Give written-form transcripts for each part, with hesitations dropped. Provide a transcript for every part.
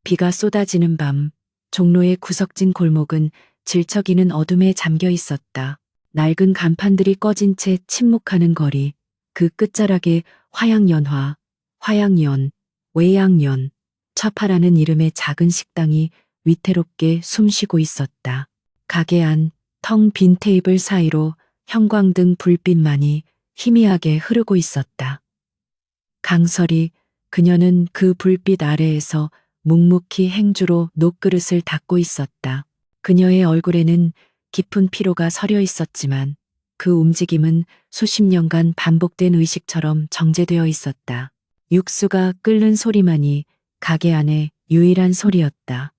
비가 쏟아지는 밤, 종로의 구석진 골목은 질척이는 어둠에 잠겨 있었다. 낡은 간판들이 꺼진 채 침묵하는 거리, 그 끝자락에 화양연화, 화양연, 외양연, 차파라는 이름의 작은 식당이 위태롭게 숨쉬고 있었다. 가게 안 텅 빈 테이블 사이로 형광등 불빛만이 희미하게 흐르고 있었다. 강설이, 그녀는 그 불빛 아래에서 묵묵히 행주로 녹그릇을 닦고 있었다. 그녀의 얼굴에는 깊은 피로가 서려 있었지만 그 움직임은 수십 년간 반복된 의식처럼 정제되어 있었다. 육수가 끓는 소리만이 가게 안의 유일한 소리였다.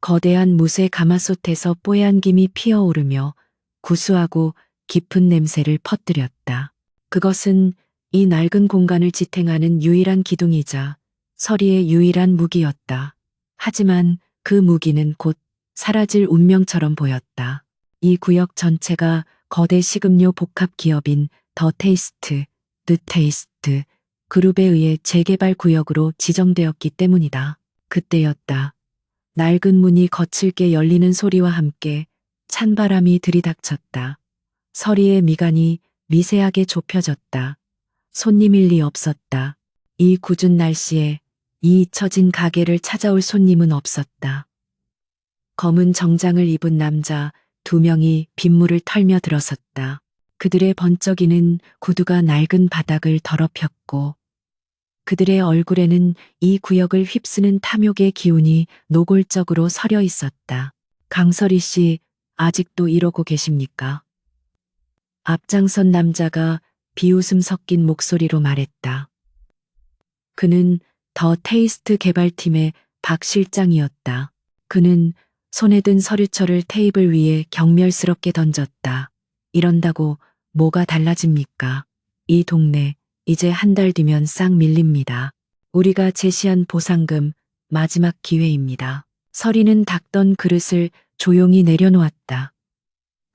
거대한 무쇠 가마솥에서 뽀얀 김이 피어오르며 구수하고 깊은 냄새를 퍼뜨렸다. 그것은 이 낡은 공간을 지탱하는 유일한 기둥이자 서리의 유일한 무기였다. 하지만 그 무기는 곧 사라질 운명처럼 보였다. 이 구역 전체가 거대 식음료 복합 기업인 더 테이스트, 드 테이스트 그룹에 의해 재개발 구역으로 지정되었기 때문이다. 그때였다. 낡은 문이 거칠게 열리는 소리와 함께 찬바람이 들이닥쳤다. 서리의 미간이 미세하게 좁혀졌다. 손님일 리 없었다. 이 궂은 날씨에 이 잊혀진 가게를 찾아올 손님은 없었다. 검은 정장을 입은 남자 2명이 빗물을 털며 들어섰다. 그들의 번쩍이는 구두가 낡은 바닥을 더럽혔고 그들의 얼굴에는 이 구역을 휩쓰는 탐욕의 기운이 노골적으로 서려 있었다. 강설이 씨, 아직도 이러고 계십니까? 앞장선 남자가 비웃음 섞인 목소리로 말했다. 그는 더 테이스트 개발팀의 박 실장이었다. 그는 손에 든 서류철을 테이블 위에 경멸스럽게 던졌다. 이런다고 뭐가 달라집니까? 이 동네 이제 한 달 뒤면 싹 밀립니다. 우리가 제시한 보상금 마지막 기회입니다. 서리는 닦던 그릇을 조용히 내려놓았다.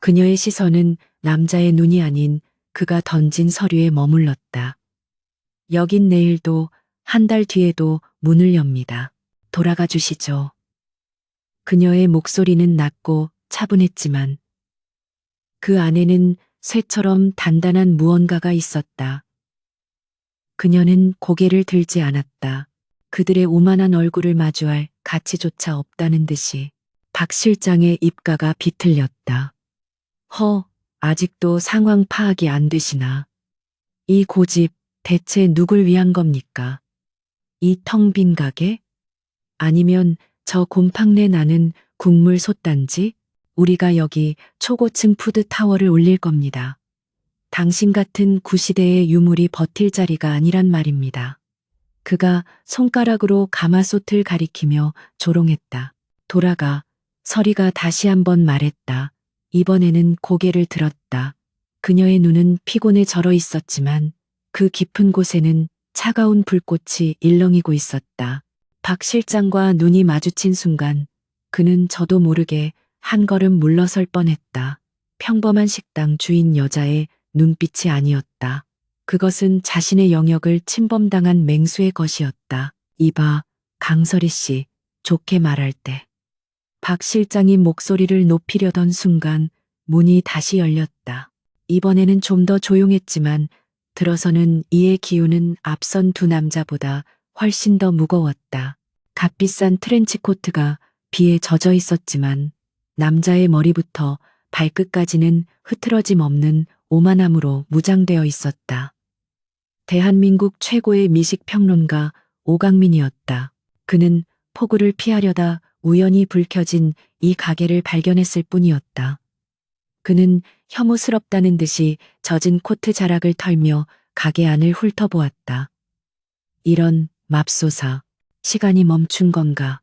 그녀의 시선은 남자의 눈이 아닌 그가 던진 서류에 머물렀다. 여긴 내일도 한 달 뒤에도 문을 엽니다. 돌아가 주시죠. 그녀의 목소리는 낮고 차분했지만 그 안에는 쇠처럼 단단한 무언가가 있었다. 그녀는 고개를 들지 않았다. 그들의 오만한 얼굴을 마주할 가치조차 없다는 듯이 박 실장의 입가가 비틀렸다. 아직도 상황 파악이 안 되시나? 이 고집 대체 누굴 위한 겁니까? 이 텅 빈 가게? 아니면 저 곰팡내 나는 국물 솥단지? 우리가 여기 초고층 푸드타워를 올릴 겁니다. 당신 같은 구시대의 유물이 버틸 자리가 아니란 말입니다. 그가 손가락으로 가마솥을 가리키며 조롱했다. 돌아가. 서리가 다시 한번 말했다. 이번에는 고개를 들었다. 그녀의 눈은 피곤에 절어 있었지만 그 깊은 곳에는 차가운 불꽃이 일렁이고 있었다. 박 실장과 눈이 마주친 순간 그는 저도 모르게 한 걸음 물러설 뻔했다. 평범한 식당 주인 여자의 눈빛이 아니었다. 그것은 자신의 영역을 침범당한 맹수의 것이었다. 이봐, 강설이 씨, 좋게 말할 때. 박 실장이 목소리를 높이려던 순간 문이 다시 열렸다. 이번에는 좀 더 조용했지만 들어서는 이의 기운은 앞선 두 남자보다 훨씬 더 무거웠다. 값비싼 트렌치코트가 비에 젖어 있었지만 남자의 머리부터 발끝까지는 흐트러짐 없는 오만함으로 무장되어 있었다. 대한민국 최고의 미식평론가 오강민이었다. 그는 폭우를 피하려다 우연히 불 켜진 이 가게를 발견했을 뿐이었다. 그는 혐오스럽다는 듯이 젖은 코트 자락을 털며 가게 안을 훑어보았다. 이런 맙소사, 시간이 멈춘 건가?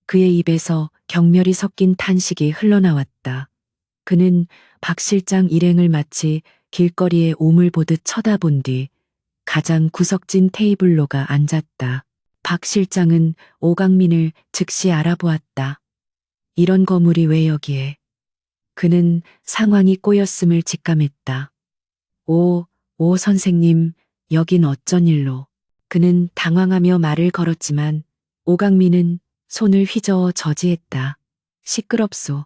그의 입에서 경멸이 섞인 탄식이 흘러나왔다. 그는 박 실장 일행을 마치 길거리에 오물 보듯 쳐다본 뒤 가장 구석진 테이블로가 앉았다. 박 실장은 오강민을 즉시 알아보았다. 이런 거물이 왜 여기에? 그는 상황이 꼬였음을 직감했다. 오 선생님, 여긴 어쩐 일로? 그는 당황하며 말을 걸었지만 오강민은 손을 휘저어 저지했다. 시끄럽소.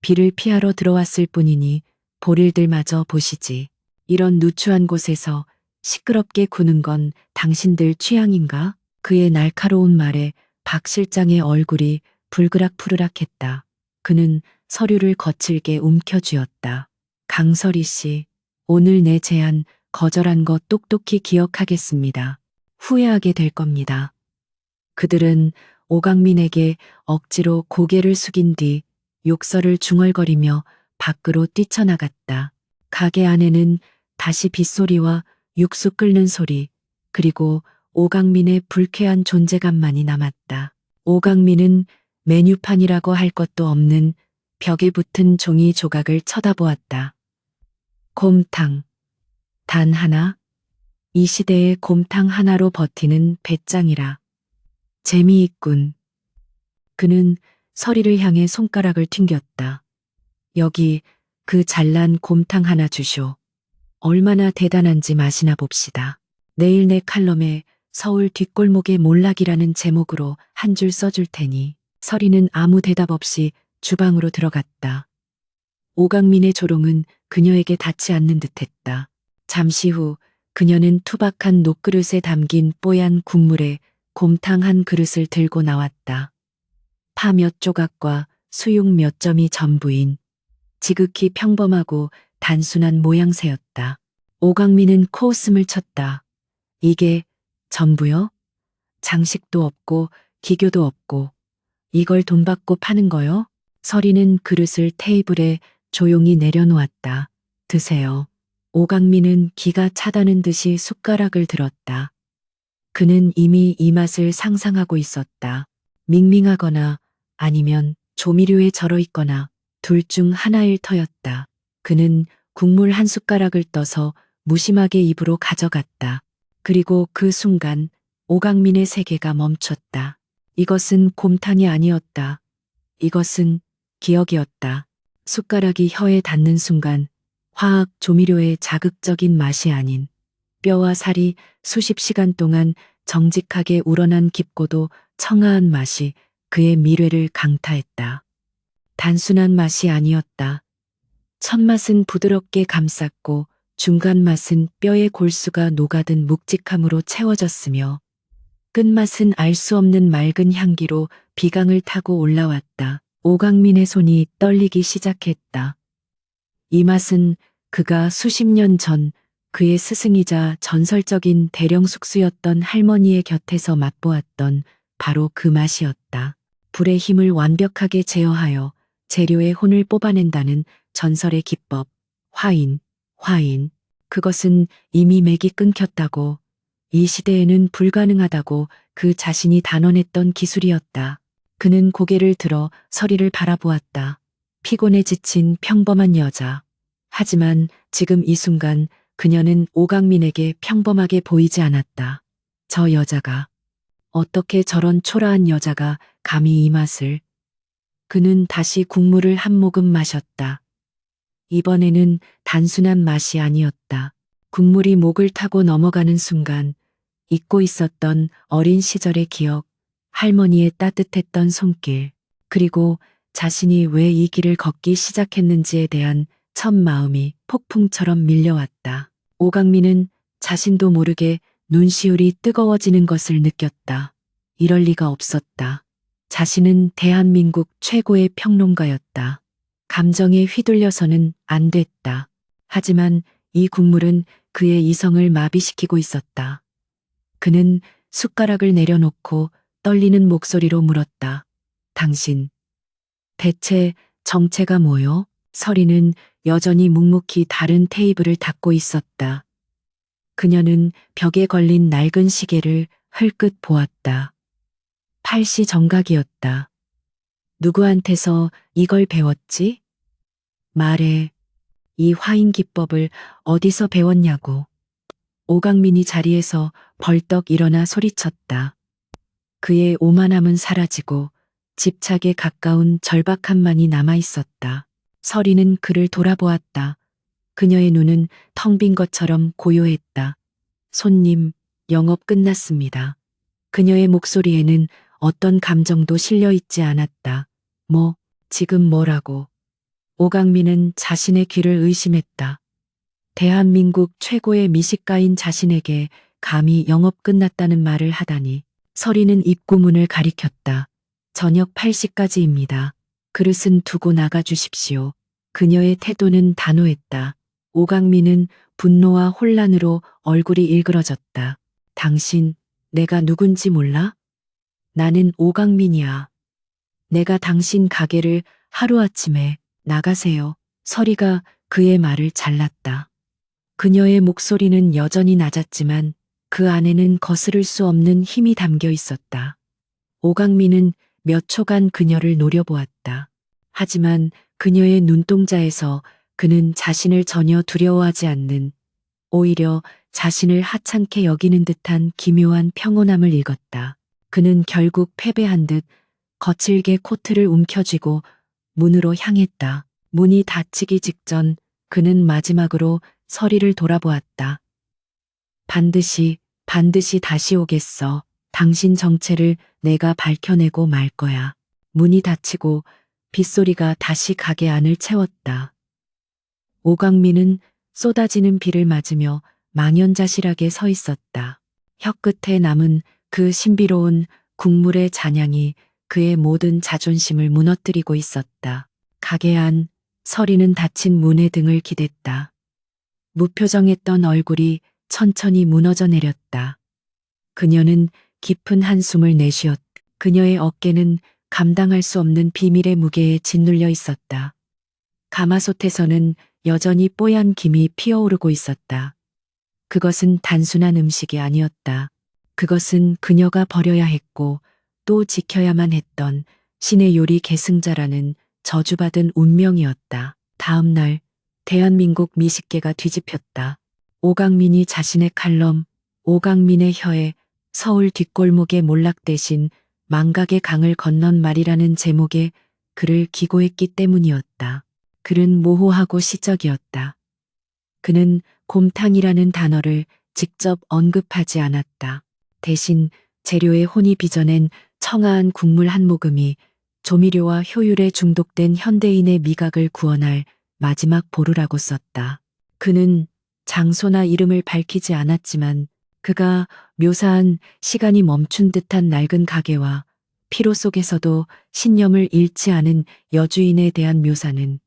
비를 피하러 들어왔을 뿐이니 볼일들마저 보시지. 이런 누추한 곳에서 시끄럽게 구는 건 당신들 취향인가? 그의 날카로운 말에 박 실장의 얼굴이 불그락푸르락했다. 그는 서류를 거칠게 움켜쥐었다. 강설희 씨, 오늘 내 제안 거절한 거 똑똑히 기억하겠습니다. 후회하게 될 겁니다. 그들은 오강민에게 억지로 고개를 숙인 뒤 욕설을 중얼거리며 밖으로 뛰쳐나갔다. 가게 안에는 다시 빗소리와 육수 끓는 소리, 그리고 오강민의 불쾌한 존재감만이 남았다. 오강민은 메뉴판이라고 할 것도 없는 벽에 붙은 종이 조각을 쳐다보았다. 곰탕. 단 하나? 이 시대에 곰탕 하나로 버티는 배짱이라. 재미있군. 그는 서리를 향해 손가락을 튕겼다. 여기 그 잘난 곰탕 하나 주쇼. 얼마나 대단한지 맛이나 봅시다. 내일 내 칼럼에 서울 뒷골목의 몰락이라는 제목으로 한 줄 써줄 테니. 서리는 아무 대답 없이 주방으로 들어갔다. 오강민의 조롱은 그녀에게 닿지 않는 듯했다. 잠시 후 그녀는 투박한 녹그릇에 담긴 뽀얀 국물에 곰탕 한 그릇을 들고 나왔다. 파 몇 조각과 수육 몇 점이 전부인 지극히 평범하고 단순한 모양새였다. 오강민은 코웃음을 쳤다. 이게 전부요? 장식도 없고 기교도 없고 이걸 돈 받고 파는 거요? 서리는 그릇을 테이블에 조용히 내려놓았다. 드세요. 오강민은 기가 차다는 듯이 숟가락을 들었다. 그는 이미 이 맛을 상상하고 있었다. 밍밍하거나 아니면 조미료에 절어 있거나 둘 중 하나일 터였다. 그는 국물 한 숟가락을 떠서 무심하게 입으로 가져갔다. 그리고 그 순간 오강민의 세계가 멈췄다. 이것은 곰탕이 아니었다. 이것은 기억이었다. 숟가락이 혀에 닿는 순간 화학 조미료의 자극적인 맛이 아닌 뼈와 살이 수십 시간 동안 정직하게 우러난 깊고도 청아한 맛이 그의 미래를 강타했다. 단순한 맛이 아니었다. 첫 맛은 부드럽게 감쌌고 중간 맛은 뼈의 골수가 녹아든 묵직함으로 채워졌으며 끝맛은 알 수 없는 맑은 향기로 비강을 타고 올라왔다. 오강민의 손이 떨리기 시작했다. 이 맛은 그가 수십 년 전 그의 스승이자 전설적인 대령 숙수였던 할머니의 곁에서 맛보았던 바로 그 맛이었다. 불의 힘을 완벽하게 제어하여 재료의 혼을 뽑아낸다는 전설의 기법, 화인. 그것은 이미 맥이 끊겼다고, 이 시대에는 불가능하다고 그 자신이 단언했던 기술이었다. 그는 고개를 들어 서리를 바라보았다. 피곤에 지친 평범한 여자. 하지만 지금 이 순간 그녀는 오강민에게 평범하게 보이지 않았다. 저 여자가, 어떻게 저런 초라한 여자가 감히 이 맛을. 그는 다시 국물을 한 모금 마셨다. 이번에는 단순한 맛이 아니었다. 국물이 목을 타고 넘어가는 순간 잊고 있었던 어린 시절의 기억, 할머니의 따뜻했던 손길, 그리고 자신이 왜 이 길을 걷기 시작했는지에 대한 첫 마음이 폭풍처럼 밀려왔다. 오강민은 자신도 모르게 눈시울이 뜨거워지는 것을 느꼈다. 이럴 리가 없었다. 자신은 대한민국 최고의 평론가였다. 감정에 휘둘려서는 안 됐다. 하지만 이 국물은 그의 이성을 마비시키고 있었다. 그는 숟가락을 내려놓고 떨리는 목소리로 물었다. 당신, 대체 정체가 뭐요? 서리는 여전히 묵묵히 다른 테이블을 닦고 있었다. 그녀는 벽에 걸린 낡은 시계를 흘끗 보았다. 8시 정각이었다. 누구한테서 이걸 배웠지? 말해. 이 화인 기법을 어디서 배웠냐고. 오강민이 자리에서 벌떡 일어나 소리쳤다. 그의 오만함은 사라지고 집착에 가까운 절박함만이 남아 있었다. 서리는 그를 돌아보았다. 그녀의 눈은 텅 빈 것처럼 고요했다. 손님, 영업 끝났습니다. 그녀의 목소리에는 어떤 감정도 실려 있지 않았다. 뭐, 지금 뭐라고? 오강민은 자신의 귀를 의심했다. 대한민국 최고의 미식가인 자신에게 감히 영업 끝났다는 말을 하다니. 서리는 입구문을 가리켰다. 저녁 8시까지입니다. 그릇은 두고 나가 주십시오. 그녀의 태도는 단호했다. 오강민은 분노와 혼란으로 얼굴이 일그러졌다. 당신, 내가 누군지 몰라? 나는 오강민이야. 내가 당신 가게를 하루아침에 나가세요. 서리가 그의 말을 잘랐다. 그녀의 목소리는 여전히 낮았지만 그 안에는 거스를 수 없는 힘이 담겨 있었다. 오강민은 몇 초간 그녀를 노려보았다. 하지만 그녀의 눈동자에서 그는 자신을 전혀 두려워하지 않는, 오히려 자신을 하찮게 여기는 듯한 기묘한 평온함을 읽었다. 그는 결국 패배한 듯 거칠게 코트를 움켜쥐고 문으로 향했다. 문이 닫히기 직전 그는 마지막으로 서리를 돌아보았다. 반드시 다시 오겠어. 당신 정체를 내가 밝혀내고 말 거야. 문이 닫히고 빗소리가 다시 가게 안을 채웠다. 오강민은 쏟아지는 비를 맞으며 망연자실하게 서 있었다. 혀끝에 남은 그 신비로운 국물의 잔향이 그의 모든 자존심을 무너뜨리고 있었다. 가게 안 서리는 닫힌 문에 등을 기댔다. 무표정했던 얼굴이 천천히 무너져 내렸다. 그녀는 깊은 한숨을 내쉬었다. 그녀의 어깨는 감당할 수 없는 비밀의 무게에 짓눌려 있었다. 가마솥에서는 여전히 뽀얀 김이 피어오르고 있었다. 그것은 단순한 음식이 아니었다. 그것은 그녀가 버려야 했고 또 지켜야만 했던 신의 요리 계승자라는 저주받은 운명이었다. 다음 날 대한민국 미식계가 뒤집혔다. 오강민이 자신의 칼럼 오강민의 혀에 서울 뒷골목의 몰락 대신 망각의 강을 건넌 말이라는 제목의 글을 기고했기 때문이었다. 글은 모호하고 시적이었다. 그는 곰탕이라는 단어를 직접 언급하지 않았다. 대신 재료의 혼이 빚어낸 청아한 국물 한 모금이 조미료와 효율에 중독된 현대인의 미각을 구원할 마지막 보루라고 썼다. 그는 장소나 이름을 밝히지 않았지만 그가 묘사한 시간이 멈춘 듯한 낡은 가게와 피로 속에서도 신념을 잃지 않은 여주인에 대한 묘사는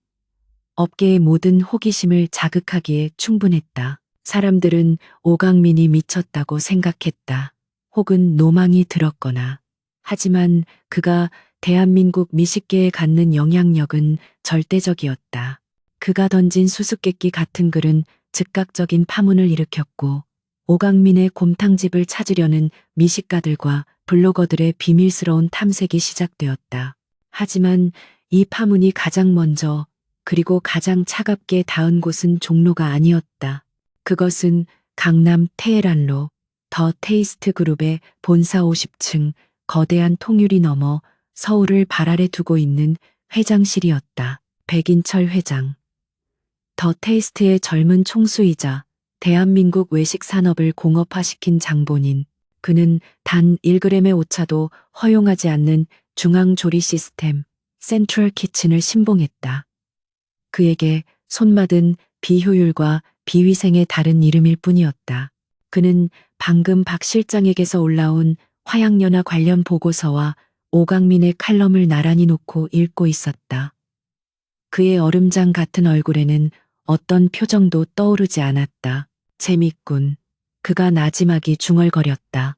업계의 모든 호기심을 자극하기에 충분했다. 사람들은 오강민이 미쳤다고 생각했다. 혹은 노망이 들었거나. 하지만 그가 대한민국 미식계에 갖는 영향력은 절대적이었다. 그가 던진 수수께끼 같은 글은 즉각적인 파문을 일으켰고 오강민의 곰탕집을 찾으려는 미식가들과 블로거들의 비밀스러운 탐색이 시작되었다. 하지만 이 파문이 가장 먼저 그리고 가장 차갑게 닿은 곳은 종로가 아니었다. 그것은 강남 테헤란로 더 테이스트 그룹의 본사 50층 거대한 통유리 너머 서울을 발 아래 두고 있는 회장실이었다. 백인철 회장. 더 테이스트의 젊은 총수이자 대한민국 외식 산업을 공업화시킨 장본인. 그는 단 1g의 오차도 허용하지 않는 중앙조리 시스템, 센트럴 키친을 신봉했다. 그에게 손맛은 비효율과 비위생의 다른 이름일 뿐이었다. 그는 방금 박 실장에게서 올라온 화양연화 관련 보고서와 오강민의 칼럼을 나란히 놓고 읽고 있었다. 그의 얼음장 같은 얼굴에는 어떤 표정도 떠오르지 않았다. 재밌군. 그가 나지막이 중얼거렸다.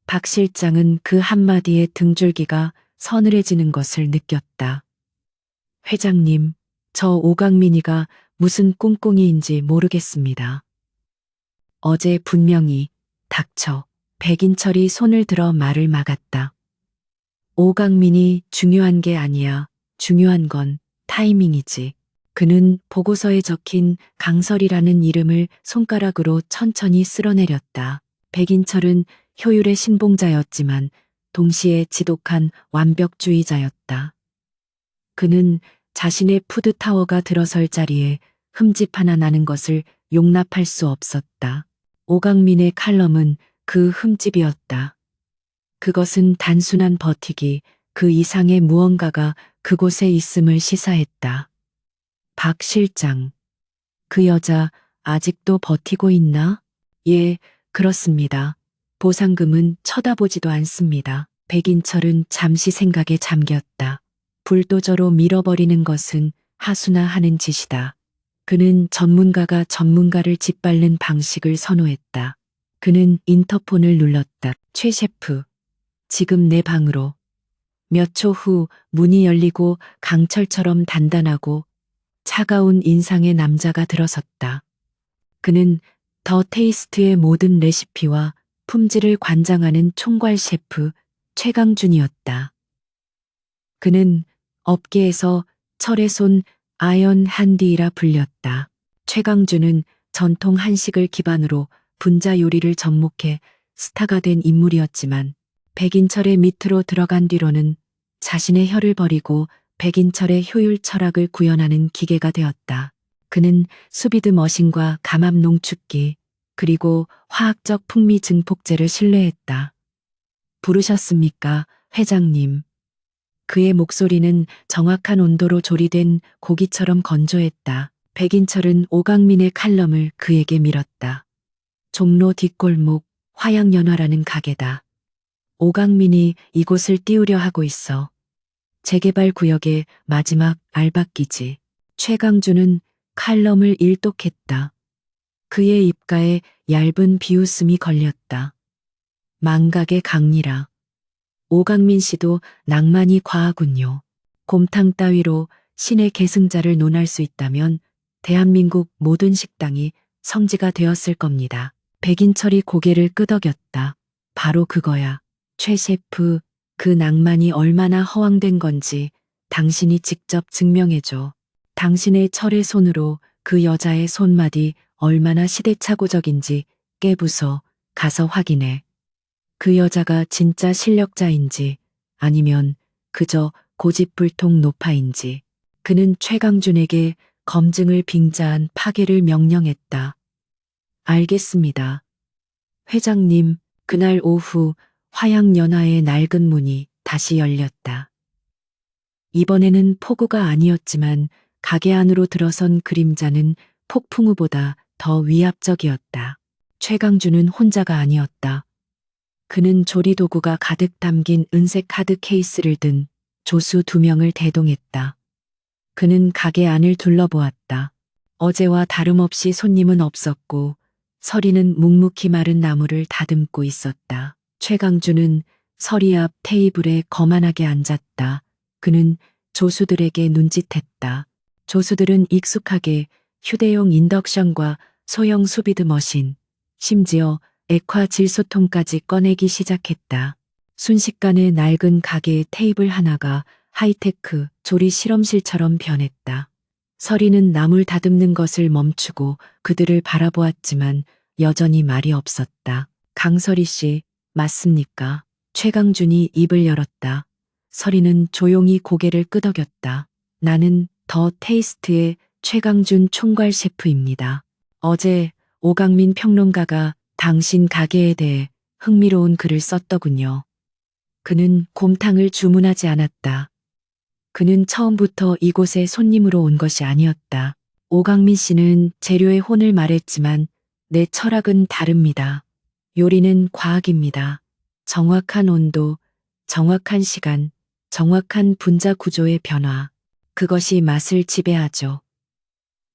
박 실장은 그 한마디에 등줄기가 서늘해지는 것을 느꼈다. 회장님, 저 오강민이가 무슨 꿍꿍이인지 모르겠습니다. 어제 분명히 닥쳐. 백인철이 손을 들어 말을 막았다. 오강민이 중요한 게 아니야. 중요한 건 타이밍이지. 그는 보고서에 적힌 강설이라는 이름을 손가락으로 천천히 쓸어내렸다. 백인철은 효율의 신봉자였지만 동시에 지독한 완벽주의자였다. 그는 자신의 푸드타워가 들어설 자리에 흠집 하나 나는 것을 용납할 수 없었다. 오강민의 칼럼은 그 흠집이었다. 그것은 단순한 버티기, 그 이상의 무언가가 그곳에 있음을 시사했다. 박 실장, 그 여자 아직도 버티고 있나? 예, 그렇습니다. 보상금은 쳐다보지도 않습니다. 백인철은 잠시 생각에 잠겼다. 불도저로 밀어버리는 것은 하수나 하는 짓이다. 그는 전문가가 전문가를 짓밟는 방식을 선호했다. 그는 인터폰을 눌렀다. 최 셰프, 지금 내 방으로. 몇 초 후 문이 열리고 강철처럼 단단하고 차가운 인상의 남자가 들어섰다. 그는 더 테이스트의 모든 레시피와 품질을 관장하는 총괄 셰프 최강준이었다. 그는 업계에서 철의 손 아연 한디라 불렸다. 최강준은 전통 한식을 기반으로 분자 요리를 접목해 스타가 된 인물이었지만 백인철의 밑으로 들어간 뒤로는 자신의 혀를 버리고 백인철의 효율 철학을 구현하는 기계가 되었다. 그는 수비드 머신과 감압 농축기 그리고 화학적 풍미 증폭제를 신뢰했다. 부르셨습니까, 회장님? 그의 목소리는 정확한 온도로 조리된 고기처럼 건조했다. 백인철은 오강민의 칼럼을 그에게 밀었다. 종로 뒷골목 화양연화라는 가게다. 오강민이 이곳을 띄우려 하고 있어. 재개발 구역의 마지막 알박기지. 최강준은 칼럼을 일독했다. 그의 입가에 얇은 비웃음이 걸렸다. 망각의 강리라. 오강민 씨도 낭만이 과하군요. 곰탕 따위로 신의 계승자를 논할 수 있다면 대한민국 모든 식당이 성지가 되었을 겁니다. 백인철이 고개를 끄덕였다. 바로 그거야. 최 셰프, 그 낭만이 얼마나 허황된 건지 당신이 직접 증명해줘. 당신의 철의 손으로 그 여자의 손맛이 얼마나 시대착오적인지 깨부숴 가서 확인해. 그 여자가 진짜 실력자인지 아니면 그저 고집불통 노파인지. 그는 최강준에게 검증을 빙자한 파괴를 명령했다. 알겠습니다. 회장님, 그날 오후 화양연화의 낡은 문이 다시 열렸다. 이번에는 폭우가 아니었지만 가게 안으로 들어선 그림자는 폭풍우보다 더 위압적이었다. 최강준은 혼자가 아니었다. 그는 조리도구가 가득 담긴 은색 카드 케이스를 든 조수 2명을 대동했다. 그는 가게 안을 둘러보았다. 어제와 다름없이 손님은 없었고 서리는 묵묵히 마른 나무를 다듬고 있었다. 최강준은 서리 앞 테이블에 거만하게 앉았다. 그는 조수들에게 눈짓했다. 조수들은 익숙하게 휴대용 인덕션과 소형 수비드 머신, 심지어 액화 질소통까지 꺼내기 시작했다. 순식간에 낡은 가게의 테이블 하나가 하이테크 조리 실험실처럼 변했다. 서리는 나물 다듬는 것을 멈추고 그들을 바라보았지만 여전히 말이 없었다. 강서리 씨, 맞습니까? 최강준이 입을 열었다. 서리는 조용히 고개를 끄덕였다. 나는 더 테이스트의 최강준 총괄 셰프입니다. 어제 오강민 평론가가 당신 가게에 대해 흥미로운 글을 썼더군요. 그는 곰탕을 주문하지 않았다. 그는 처음부터 이곳에 손님으로 온 것이 아니었다. 오강민 씨는 재료의 혼을 말했지만 내 철학은 다릅니다. 요리는 과학입니다. 정확한 온도, 정확한 시간, 정확한 분자 구조의 변화. 그것이 맛을 지배하죠.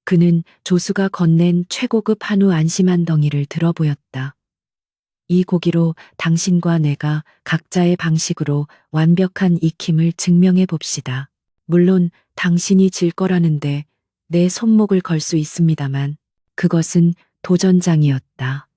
그는 조수가 건넨 최고급 한우 안심 한 덩이를 들어보였다. 이 고기로 당신과 내가 각자의 방식으로 완벽한 익힘을 증명해 봅시다. 물론 당신이 질 거라는데 내 손목을 걸 수 있습니다만 그것은 도전장이었다.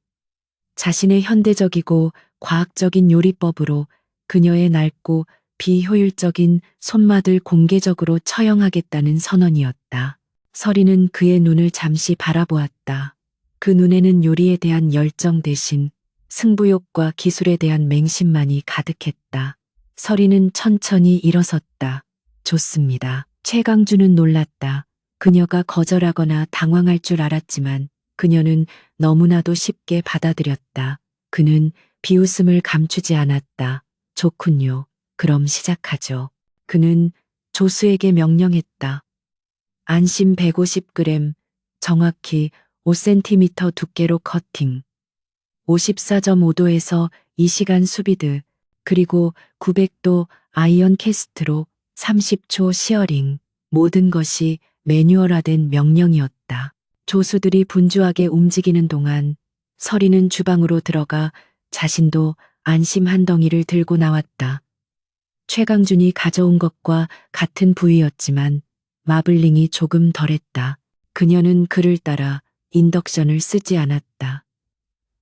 자신의 현대적이고 과학적인 요리법으로 그녀의 낡고 비효율적인 손맛을 공개적으로 처형하겠다는 선언이었다. 서리는 그의 눈을 잠시 바라보았다. 그 눈에는 요리에 대한 열정 대신 승부욕과 기술에 대한 맹신만이 가득했다. 서리는 천천히 일어섰다. 좋습니다. 최강준은 놀랐다. 그녀가 거절하거나 당황할 줄 알았지만 그녀는 너무나도 쉽게 받아들였다. 그는 비웃음을 감추지 않았다. 좋군요. 그럼 시작하죠. 그는 조수에게 명령했다. 안심 150g, 정확히 5cm 두께로 커팅. 54.5도에서 2시간 수비드, 그리고 900도 아이언 캐스트로 30초 시어링. 모든 것이 매뉴얼화된 명령이었다. 조수들이 분주하게 움직이는 동안 서리는 주방으로 들어가 자신도 안심 한 덩이를 들고 나왔다. 최강준이 가져온 것과 같은 부위였지만 마블링이 조금 덜했다. 그녀는 그를 따라 인덕션을 쓰지 않았다.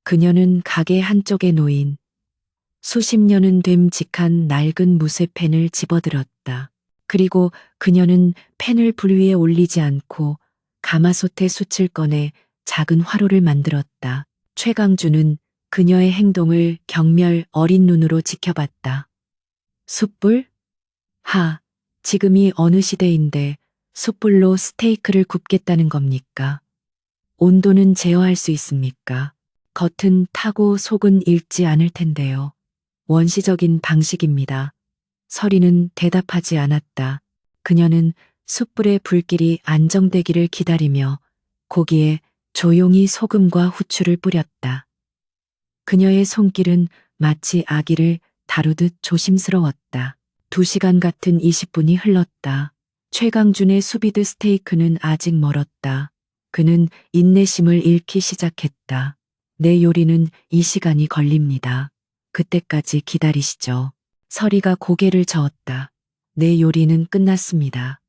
그녀는 가게 한쪽에 놓인 수십 년은 됨직한 낡은 무쇠펜을 집어들었다. 그리고 그녀는 펜을 불 위에 올리지 않고 가마솥에 숯을 꺼내 작은 화로를 만들었다. 최강준은 그녀의 행동을 경멸 어린 눈으로 지켜봤다. 숯불? 지금이 어느 시대인데 숯불로 스테이크를 굽겠다는 겁니까? 온도는 제어할 수 있습니까? 겉은 타고 속은 익지 않을 텐데요. 원시적인 방식입니다. 서리는 대답하지 않았다. 그녀는 숯불의 불길이 안정되기를 기다리며 고기에 조용히 소금과 후추를 뿌렸다. 그녀의 손길은 마치 아기를 다루듯 조심스러웠다. 2시간 같은 20분이 흘렀다. 최강준의 수비드 스테이크는 아직 멀었다. 그는 인내심을 잃기 시작했다. 내 요리는 이 시간이 걸립니다. 그때까지 기다리시죠. 서리가 고개를 저었다. 내 요리는 끝났습니다.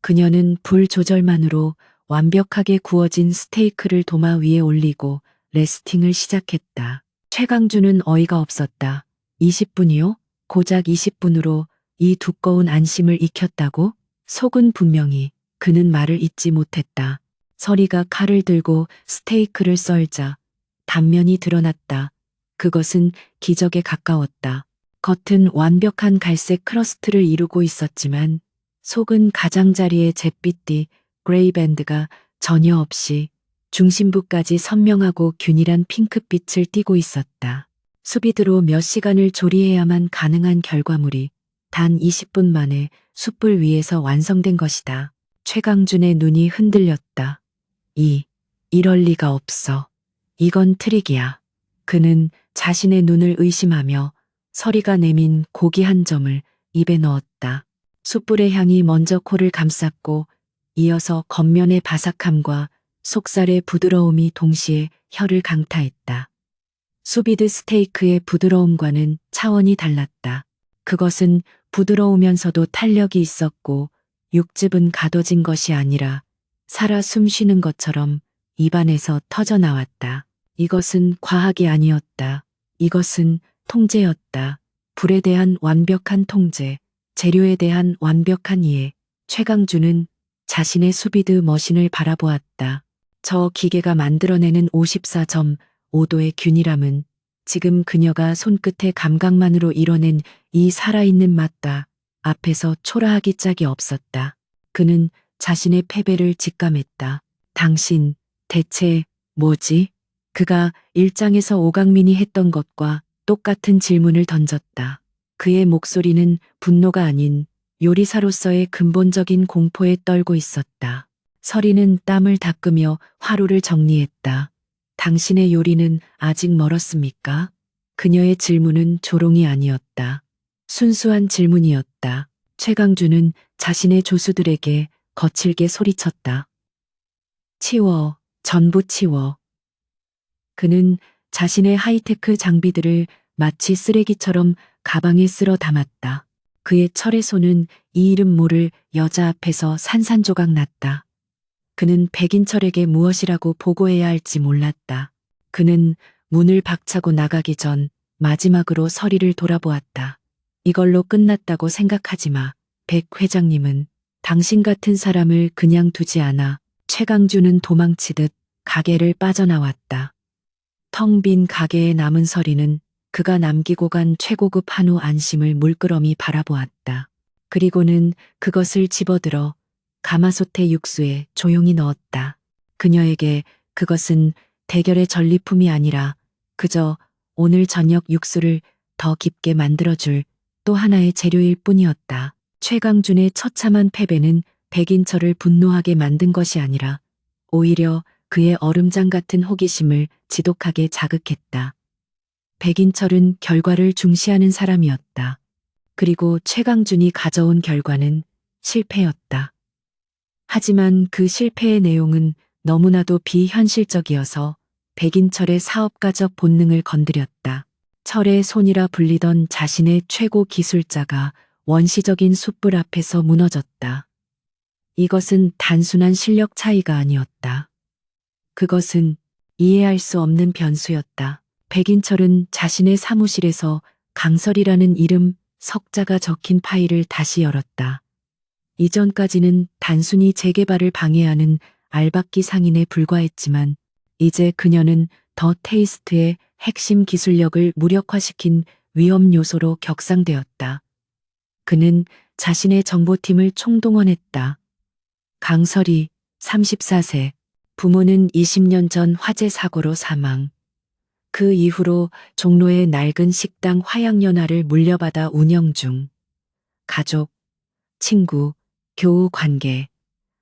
그녀는 불 조절만으로 완벽하게 구워진 스테이크를 도마 위에 올리고 레스팅을 시작했다. 최강준은 어이가 없었다. 20분이요? 고작 20분으로 이 두꺼운 안심을 익혔다고? 속은 분명히 그는 말을 잇지 못했다. 서리가 칼을 들고 스테이크를 썰자 단면이 드러났다. 그것은 기적에 가까웠다. 겉은 완벽한 갈색 크러스트를 이루고 있었지만 속은 가장자리의 잿빛띠 그레이밴드가 전혀 없이 중심부까지 선명하고 균일한 핑크빛을 띠고 있었다. 수비드로 몇 시간을 조리해야만 가능한 결과물이 단 20분 만에 숯불 위에서 완성된 것이다. 최강준의 눈이 흔들렸다. 이럴 리가 없어. 이건 트릭이야. 그는 자신의 눈을 의심하며 서리가 내민 고기 한 점을 입에 넣었다. 숯불의 향이 먼저 코를 감쌌고 이어서 겉면의 바삭함과 속살의 부드러움이 동시에 혀를 강타했다. 수비드 스테이크의 부드러움과는 차원이 달랐다. 그것은 부드러우면서도 탄력이 있었고 육즙은 가둬진 것이 아니라 살아 숨쉬는 것처럼 입안에서 터져 나왔다. 이것은 과학이 아니었다. 이것은 통제였다. 불에 대한 완벽한 통제, 재료에 대한 완벽한 이해. 최강준은 자신의 수비드 머신을 바라보았다. 저 기계가 만들어내는 54.5도의 균일함은 지금 그녀가 손끝의 감각만으로 이뤄낸 이 살아있는 맛다. 앞에서 초라하기 짝이 없었다. 그는 자신의 패배를 직감했다. 당신, 대체 뭐지? 그가 일장에서 오강민이 했던 것과 똑같은 질문을 던졌다. 그의 목소리는 분노가 아닌 요리사로서의 근본적인 공포에 떨고 있었다. 서리는 땀을 닦으며 화로를 정리했다. 당신의 요리는 아직 멀었습니까? 그녀의 질문은 조롱이 아니었다. 순수한 질문이었다. 최강준은 자신의 조수들에게 거칠게 소리쳤다. 치워, 전부 치워. 그는 자신의 하이테크 장비들을 마치 쓰레기처럼 가방에 쓸어 담았다. 그의 철의 손은 이 이름 모를 여자 앞에서 산산조각 났다. 그는 백인철에게 무엇이라고 보고해야 할지 몰랐다. 그는 문을 박차고 나가기 전 마지막으로 서리를 돌아보았다. 이걸로 끝났다고 생각하지 마. 백 회장님은 당신 같은 사람을 그냥 두지 않아. 최강준은 도망치듯 가게를 빠져나왔다. 텅 빈 가게에 남은 서리는 그가 남기고 간 최고급 한우 안심을 물끄러미 바라보았다. 그리고는 그것을 집어들어 가마솥의 육수에 조용히 넣었다. 그녀에게 그것은 대결의 전리품이 아니라 그저 오늘 저녁 육수를 더 깊게 만들어줄 또 하나의 재료일 뿐이었다. 최강준의 처참한 패배는 백인철을 분노하게 만든 것이 아니라 오히려 그의 얼음장 같은 호기심을 지독하게 자극했다. 백인철은 결과를 중시하는 사람이었다. 그리고 최강준이 가져온 결과는 실패였다. 하지만 그 실패의 내용은 너무나도 비현실적이어서 백인철의 사업가적 본능을 건드렸다. 철의 손이라 불리던 자신의 최고 기술자가 원시적인 숯불 앞에서 무너졌다. 이것은 단순한 실력 차이가 아니었다. 그것은 이해할 수 없는 변수였다. 백인철은 자신의 사무실에서 강설이라는 이름 석자가 적힌 파일을 다시 열었다. 이전까지는 단순히 재개발을 방해하는 알박기 상인에 불과했지만 이제 그녀는 더 테이스트의 핵심 기술력을 무력화시킨 위험 요소로 격상되었다. 그는 자신의 정보팀을 총동원했다. 강설이 34세, 부모는 20년 전 화재 사고로 사망. 그 이후로 종로의 낡은 식당 화양연화를 물려받아 운영 중. 가족, 친구, 교우 관계,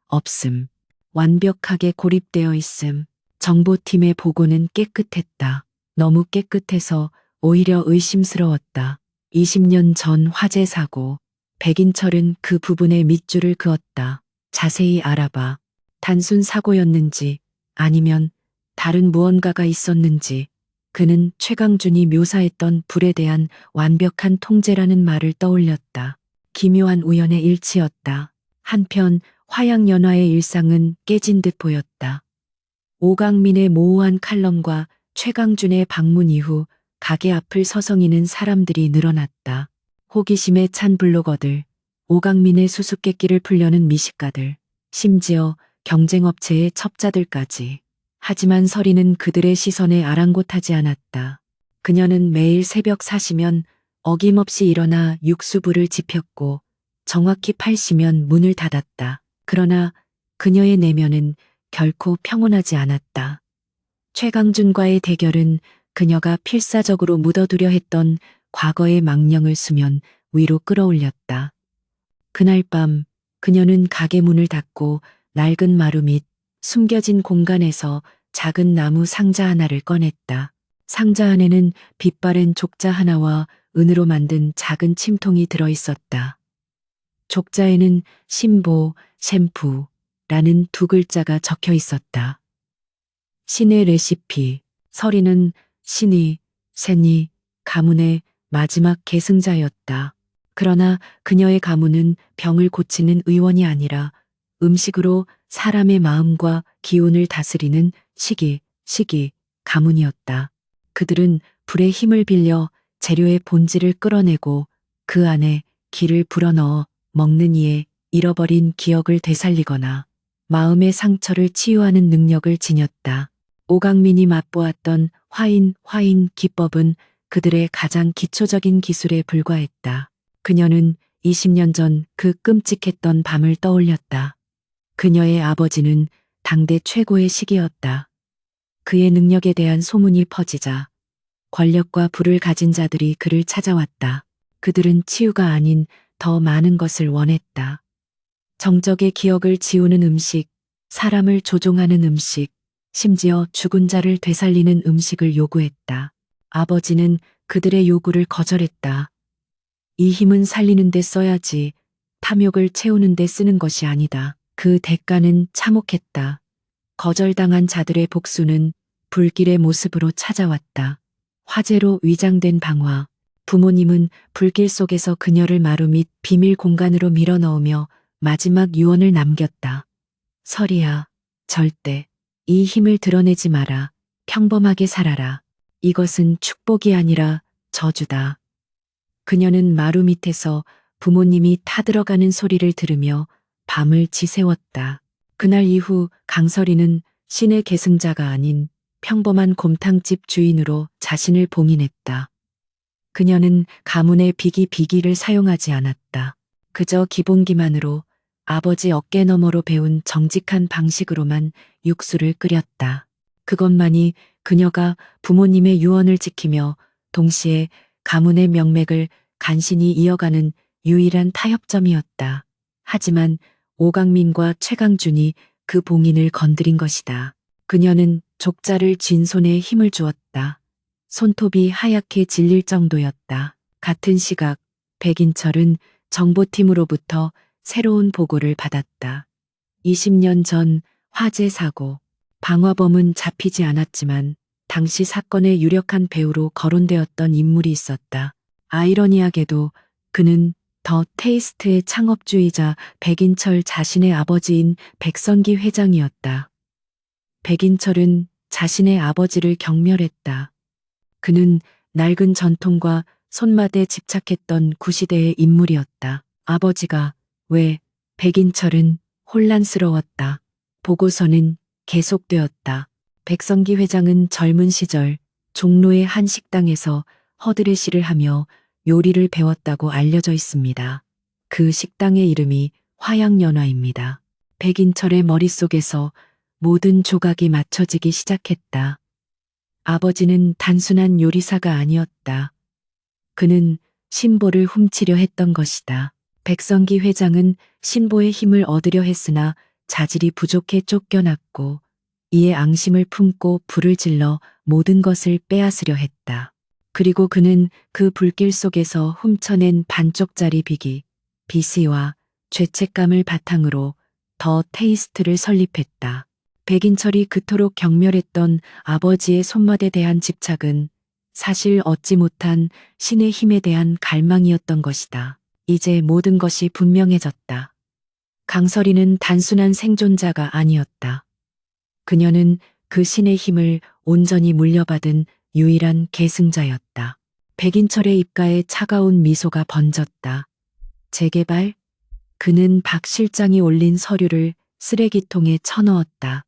없음. 완벽하게 고립되어 있음. 정보팀의 보고는 깨끗했다. 너무 깨끗해서 오히려 의심스러웠다. 20년 전 화재 사고. 백인철은 그 부분에 밑줄을 그었다. 자세히 알아봐. 단순 사고였는지 아니면 다른 무언가가 있었는지. 그는 최강준이 묘사했던 불에 대한 완벽한 통제라는 말을 떠올렸다. 기묘한 우연의 일치였다. 한편 화양연화의 일상은 깨진 듯 보였다. 오강민의 모호한 칼럼과 최강준의 방문 이후 가게 앞을 서성이는 사람들이 늘어났다. 호기심에 찬 블로거들, 오강민의 수수께끼를 풀려는 미식가들, 심지어 경쟁업체의 첩자들까지. 하지만 설이는 그들의 시선에 아랑곳하지 않았다. 그녀는 매일 새벽 4시면 어김없이 일어나 육수불을 지폈고 정확히 8시면 문을 닫았다. 그러나 그녀의 내면은 결코 평온하지 않았다. 최강준과의 대결은 그녀가 필사적으로 묻어두려 했던 과거의 망령을 수면 위로 끌어올렸다. 그날 밤 그녀는 가게 문을 닫고 낡은 마루 밑 숨겨진 공간에서 작은 나무 상자 하나를 꺼냈다. 상자 안에는 빛바랜 족자 하나와 은으로 만든 작은 침통이 들어있었다. 족자에는 신보, 샘푸라는 두 글자가 적혀 있었다. 신의 레시피. 설이는 신이, 샌이, 가문의 마지막 계승자였다. 그러나 그녀의 가문은 병을 고치는 의원이 아니라 음식으로 사람의 마음과 기운을 다스리는 시기 가문이었다. 그들은 불의 힘을 빌려 재료의 본질을 끌어내고 그 안에 기를 불어넣어 먹는 이의 잃어버린 기억을 되살리거나 마음의 상처를 치유하는 능력을 지녔다. 오강민이 맛보았던 화인 기법은 그들의 가장 기초적인 기술에 불과했다. 그녀는 20년 전 그 끔찍했던 밤을 떠올렸다. 그녀의 아버지는 당대 최고의 시기였다. 그의 능력에 대한 소문이 퍼지자 권력과 부를 가진 자들이 그를 찾아왔다. 그들은 치유가 아닌 더 많은 것을 원했다. 정적의 기억을 지우는 음식, 사람을 조종하는 음식, 심지어 죽은 자를 되살리는 음식을 요구했다. 아버지는 그들의 요구를 거절했다. 이 힘은 살리는 데 써야지 탐욕을 채우는 데 쓰는 것이 아니다. 그 대가는 참혹했다. 거절당한 자들의 복수는 불길의 모습으로 찾아왔다. 화재로 위장된 방화. 부모님은 불길 속에서 그녀를 마루 밑 비밀 공간으로 밀어넣으며 마지막 유언을 남겼다. 설이야, 절대 이 힘을 드러내지 마라. 평범하게 살아라. 이것은 축복이 아니라 저주다. 그녀는 마루 밑에서 부모님이 타들어가는 소리를 들으며 밤을 지새웠다. 그날 이후 강설이는 신의 계승자가 아닌 평범한 곰탕집 주인으로 자신을 봉인했다. 그녀는 가문의 비기를 사용하지 않았다. 그저 기본기만으로 아버지 어깨 너머로 배운 정직한 방식으로만 육수를 끓였다. 그것만이 그녀가 부모님의 유언을 지키며 동시에 가문의 명맥을 간신히 이어가는 유일한 타협점이었다. 하지만 오강민과 최강준이 그 봉인을 건드린 것이다. 그녀는 족자를 쥔 손에 힘을 주었다. 손톱이 하얗게 질릴 정도였다. 같은 시각 백인철은 정보팀으로부터 새로운 보고를 받았다. 20년 전 화재 사고. 방화범은 잡히지 않았지만 당시 사건의 유력한 배우로 거론되었던 인물이 있었다. 아이러니하게도 그는 더 테이스트의 창업주이자 백인철 자신의 아버지인 백선기 회장이었다. 백인철은 자신의 아버지를 경멸했다. 그는 낡은 전통과 손맛에 집착했던 구시대의 인물이었다. 아버지가 왜? 백인철은 혼란스러웠다. 보고서는 계속되었다. 백선기 회장은 젊은 시절 종로의 한 식당에서 허드레시를 하며 요리를 배웠다고 알려져 있습니다. 그 식당의 이름이 화양연화입니다. 백인철의 머릿속에서 모든 조각이 맞춰지기 시작했다. 아버지는 단순한 요리사가 아니었다. 그는 신보를 훔치려 했던 것이다. 백선기 회장은 신보의 힘을 얻으려 했으나 자질이 부족해 쫓겨났고 이에 앙심을 품고 불을 질러 모든 것을 빼앗으려 했다. 그리고 그는 그 불길 속에서 훔쳐낸 반쪽짜리 비기, 비시와 죄책감을 바탕으로 더 테이스트를 설립했다. 백인철이 그토록 경멸했던 아버지의 손맛에 대한 집착은 사실 얻지 못한 신의 힘에 대한 갈망이었던 것이다. 이제 모든 것이 분명해졌다. 강설이는 단순한 생존자가 아니었다. 그녀는 그 신의 힘을 온전히 물려받은 유일한 계승자였다. 백인철의 입가에 차가운 미소가 번졌다. 재개발? 그는 박 실장이 올린 서류를 쓰레기통에 쳐넣었다.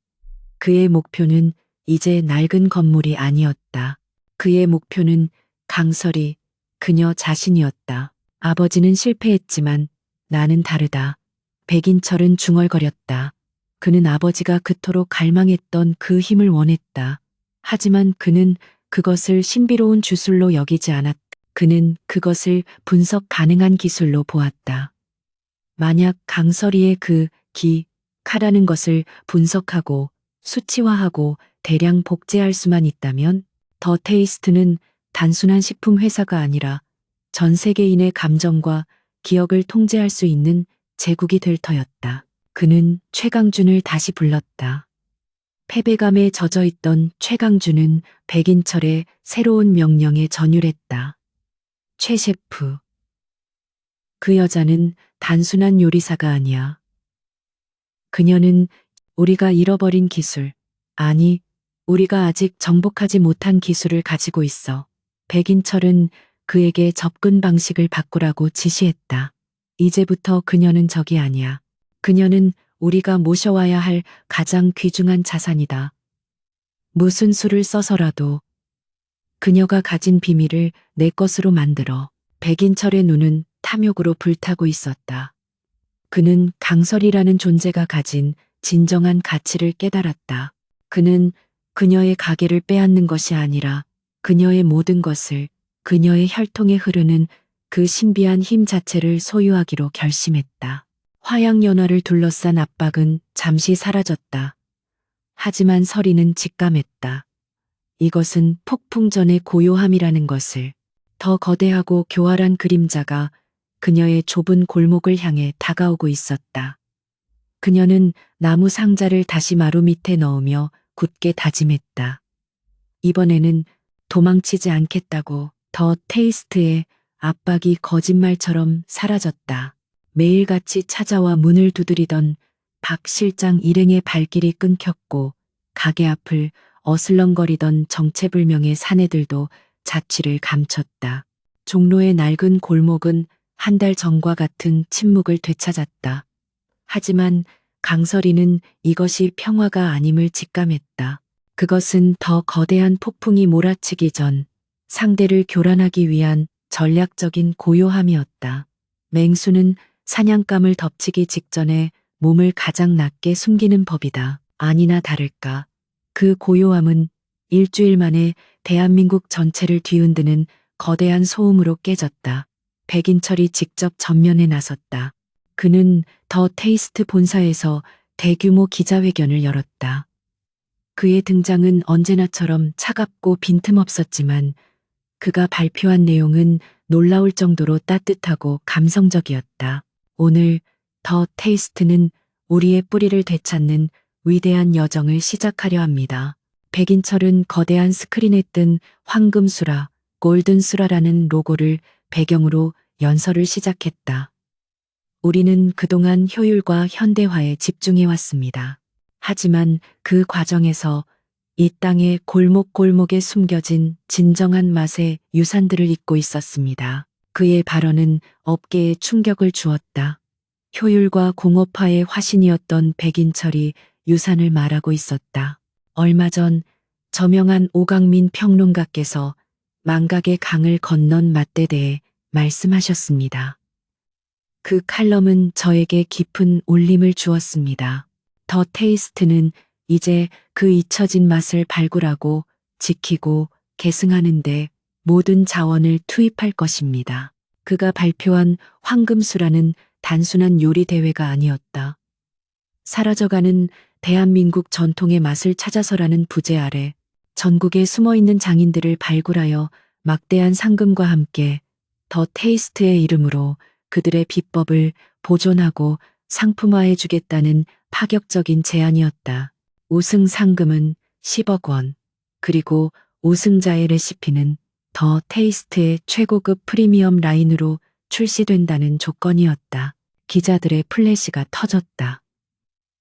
그의 목표는 이제 낡은 건물이 아니었다. 그의 목표는 강설이, 그녀 자신이었다. 아버지는 실패했지만 나는 다르다. 백인철은 중얼거렸다. 그는 아버지가 그토록 갈망했던 그 힘을 원했다. 하지만 그는 그것을 신비로운 주술로 여기지 않았다. 그는 그것을 분석 가능한 기술로 보았다. 만약 강설이의 그 카라는 것을 분석하고 수치화하고 대량 복제할 수만 있다면 더 테이스트는 단순한 식품 회사가 아니라 전 세계인의 감정과 기억을 통제할 수 있는 제국이 될 터였다. 그는 최강준을 다시 불렀다. 패배감에 젖어있던 최강준은 백인철의 새로운 명령에 전율했다. 최 셰프. 그 여자는 단순한 요리사가 아니야. 그녀는 우리가 잃어버린 기술, 아니, 우리가 아직 정복하지 못한 기술을 가지고 있어. 백인철은 그에게 접근 방식을 바꾸라고 지시했다. 이제부터 그녀는 적이 아니야. 그녀는 우리가 모셔와야 할 가장 귀중한 자산이다. 무슨 수를 써서라도 그녀가 가진 비밀을 내 것으로 만들어. 백인철의 눈은 탐욕으로 불타고 있었다. 그는 강설이라는 존재가 가진 진정한 가치를 깨달았다. 그는 그녀의 가게를 빼앗는 것이 아니라 그녀의 모든 것을, 그녀의 혈통에 흐르는 그 신비한 힘 자체를 소유하기로 결심했다. 화양연화를 둘러싼 압박은 잠시 사라졌다. 하지만 설이는 직감했다. 이것은 폭풍 전의 고요함이라는 것을. 더 거대하고 교활한 그림자가 그녀의 좁은 골목을 향해 다가오고 있었다. 그녀는 나무 상자를 다시 마루 밑에 넣으며 굳게 다짐했다. 이번에는 도망치지 않겠다고. 더 테이스트의 압박이 거짓말처럼 사라졌다. 매일같이 찾아와 문을 두드리던 박 실장 일행의 발길이 끊겼고 가게 앞을 어슬렁거리던 정체불명의 사내들도 자취를 감췄다. 종로의 낡은 골목은 한 달 전과 같은 침묵을 되찾았다. 하지만 강설이는 이것이 평화가 아님을 직감했다. 그것은 더 거대한 폭풍이 몰아치기 전 상대를 교란하기 위한 전략적인 고요함이었다. 맹수는 사냥감을 덮치기 직전에 몸을 가장 낮게 숨기는 법이다. 아니나 다를까. 그 고요함은 일주일 만에 대한민국 전체를 뒤흔드는 거대한 소음으로 깨졌다. 백인철이 직접 전면에 나섰다. 그는 더 테이스트 본사에서 대규모 기자회견을 열었다. 그의 등장은 언제나처럼 차갑고 빈틈없었지만 그가 발표한 내용은 놀라울 정도로 따뜻하고 감성적이었다. 오늘 더 테이스트는 우리의 뿌리를 되찾는 위대한 여정을 시작하려 합니다. 백인철은 거대한 스크린에 뜬 황금수라, 골든수라라는 로고를 배경으로 연설을 시작했다. 우리는 그동안 효율과 현대화에 집중해 왔습니다. 하지만 그 과정에서 이 땅의 골목골목에 숨겨진 진정한 맛의 유산들을 잊고 있었습니다. 그의 발언은 업계에 충격을 주었다. 효율과 공업화의 화신이었던 백인철이 유산을 말하고 있었다. 얼마 전 저명한 오강민 평론가께서 망각의 강을 건넌 맛에 대해 말씀하셨습니다. 그 칼럼은 저에게 깊은 울림을 주었습니다. 더 테이스트는 이제 그 잊혀진 맛을 발굴하고 지키고 계승하는데 모든 자원을 투입할 것입니다. 그가 발표한 황금수라는 단순한 요리 대회가 아니었다. 사라져가는 대한민국 전통의 맛을 찾아서라는 부제 아래 전국에 숨어있는 장인들을 발굴하여 막대한 상금과 함께 더 테이스트의 이름으로 그들의 비법을 보존하고 상품화해 주겠다는 파격적인 제안이었다. 우승 상금은 10억 원, 그리고 우승자의 레시피는 더 테이스트의 최고급 프리미엄 라인으로 출시된다는 조건이었다. 기자들의 플래시가 터졌다.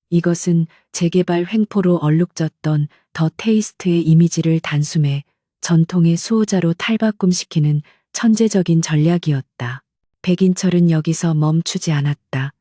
이것은 재개발 횡포로 얼룩졌던 더 테이스트의 이미지를 단숨에 전통의 수호자로 탈바꿈시키는 천재적인 전략이었다. 백인철은 여기서 멈추지 않았다.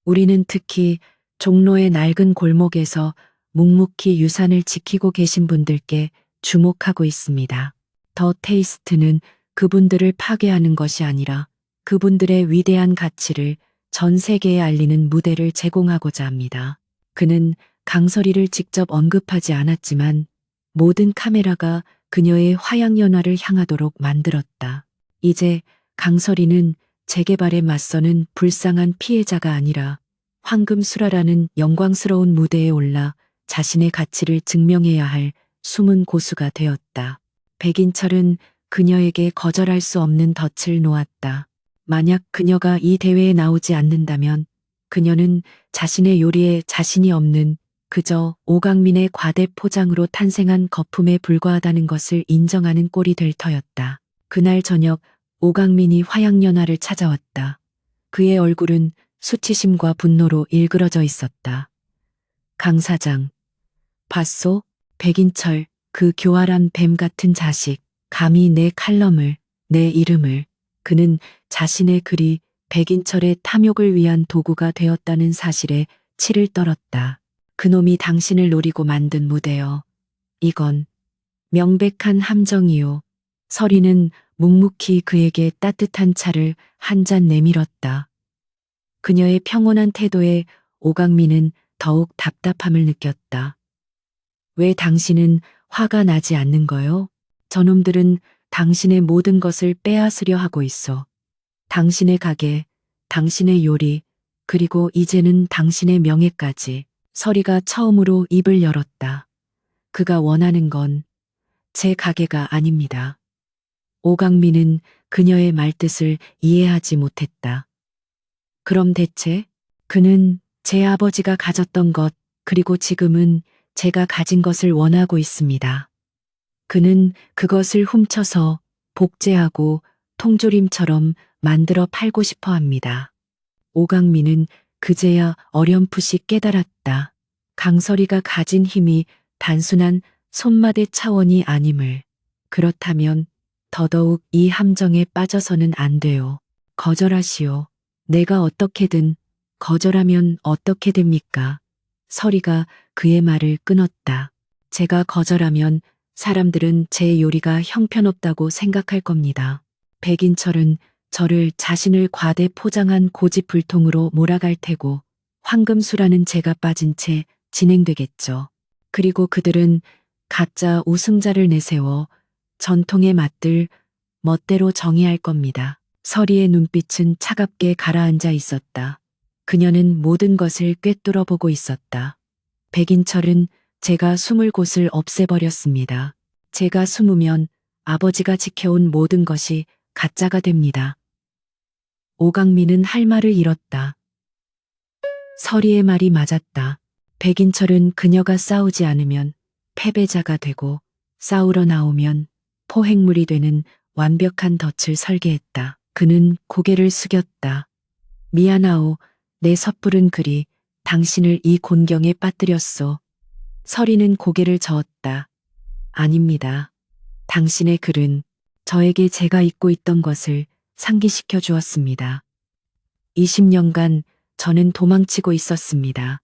우리는 특히 종로의 낡은 골목에서 묵묵히 유산을 지키고 계신 분들께 주목하고 있습니다. 더 테이스트는 그분들을 파괴하는 것이 아니라 그분들의 위대한 가치를 전 세계에 알리는 무대를 제공하고자 합니다. 그는 강설이를 직접 언급하지 않았지만 모든 카메라가 그녀의 화양연화를 향하도록 만들었다. 이제 강설이는 재개발에 맞서는 불쌍한 피해자가 아니라 황금수라라는 영광스러운 무대에 올라 자신의 가치를 증명해야 할 숨은 고수가 되었다. 백인철은 그녀에게 거절할 수 없는 덫을 놓았다. 만약 그녀가 이 대회에 나오지 않는다면 그녀는 자신의 요리에 자신이 없는 그저 오강민의 과대 포장으로 탄생한 거품에 불과하다는 것을 인정하는 꼴이 될 터였다. 그날 저녁 오강민이 화양연화를 찾아왔다. 그의 얼굴은 수치심과 분노로 일그러져 있었다. 강 사장, 봤소? 백인철, 그 교활한 뱀 같은 자식, 감히 내 칼럼을, 내 이름을. 그는 자신의 글이 백인철의 탐욕을 위한 도구가 되었다는 사실에 치를 떨었다. 그놈이 당신을 노리고 만든 무대여. 이건 명백한 함정이요. 서리는 묵묵히 그에게 따뜻한 차를 한 잔 내밀었다. 그녀의 평온한 태도에 오강민은 더욱 답답함을 느꼈다. 왜 당신은 화가 나지 않는 거요? 저놈들은 당신의 모든 것을 빼앗으려 하고 있어. 당신의 가게, 당신의 요리, 그리고 이제는 당신의 명예까지. 서리가 처음으로 입을 열었다. 그가 원하는 건 제 가게가 아닙니다. 오강민은 그녀의 말뜻을 이해하지 못했다. 그럼 대체 그는 제 아버지가 가졌던 것, 그리고 지금은 제가 가진 것을 원하고 있습니다. 그는 그것을 훔쳐서 복제하고 통조림처럼 만들어 팔고 싶어 합니다. 오강민은 그제야 어렴풋이 깨달았다. 강설이가 가진 힘이 단순한 손맛의 차원이 아님을. 그렇다면 더더욱 이 함정에 빠져서는 안 돼요. 거절하시오. 내가 어떻게든. 거절하면 어떻게 됩니까? 설이가 그의 말을 끊었다. 제가 거절하면 사람들은 제 요리가 형편없다고 생각할 겁니다. 백인철은 저를 자신을 과대 포장한 고집불통으로 몰아갈 테고 황금수라는 제가 빠진 채 진행되겠죠. 그리고 그들은 가짜 우승자를 내세워 전통의 맛들 멋대로 정의할 겁니다. 서리의 눈빛은 차갑게 가라앉아 있었다. 그녀는 모든 것을 꿰뚫어 보고 있었다. 백인철은 제가 숨을 곳을 없애버렸습니다. 제가 숨으면 아버지가 지켜온 모든 것이 가짜가 됩니다. 오강민은 할 말을 잃었다. 서리의 말이 맞았다. 백인철은 그녀가 싸우지 않으면 패배자가 되고 싸우러 나오면 포획물이 되는 완벽한 덫을 설계했다. 그는 고개를 숙였다. 미안하오. 내 섣부른 글이 당신을 이 곤경에 빠뜨렸소. 서리는 고개를 저었다. 아닙니다. 당신의 글은 저에게 제가 잊고 있던 것을 상기시켜 주었습니다. 20년간 저는 도망치고 있었습니다.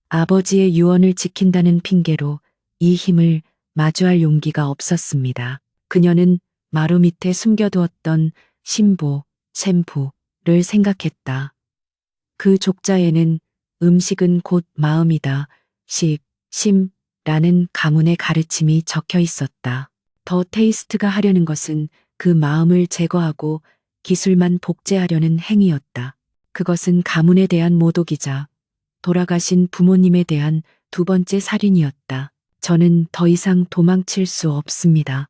아버지의 유언을 지킨다는 핑계로 이 힘을 마주할 용기가 없었습니다. 그녀는 마루 밑에 숨겨두었던 신보, 샘프를 생각했다. 그 족자에는 음식은 곧 마음이다. 심라는 가문의 가르침이 적혀 있었다. 더 테이스트가 하려는 것은 그 마음을 제거하고 기술만 복제하려는 행위였다. 그것은 가문에 대한 모독이자 돌아가신 부모님에 대한 두 번째 살인이었다. 저는 더 이상 도망칠 수 없습니다.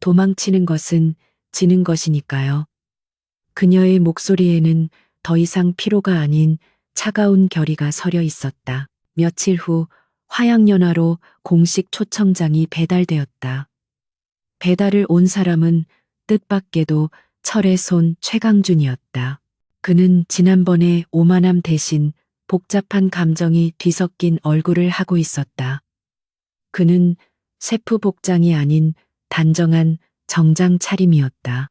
도망치는 것은 지는 것이니까요. 그녀의 목소리에는 더 이상 피로가 아닌 차가운 결의가 서려 있었다. 며칠 후 화양연화로 공식 초청장이 배달되었다. 배달을 온 사람은 뜻밖에도 철의 손 최강준이었다. 그는 지난번에 오만함 대신 복잡한 감정이 뒤섞인 얼굴을 하고 있었다. 그는 세프 복장이 아닌 단정한 정장 차림이었다.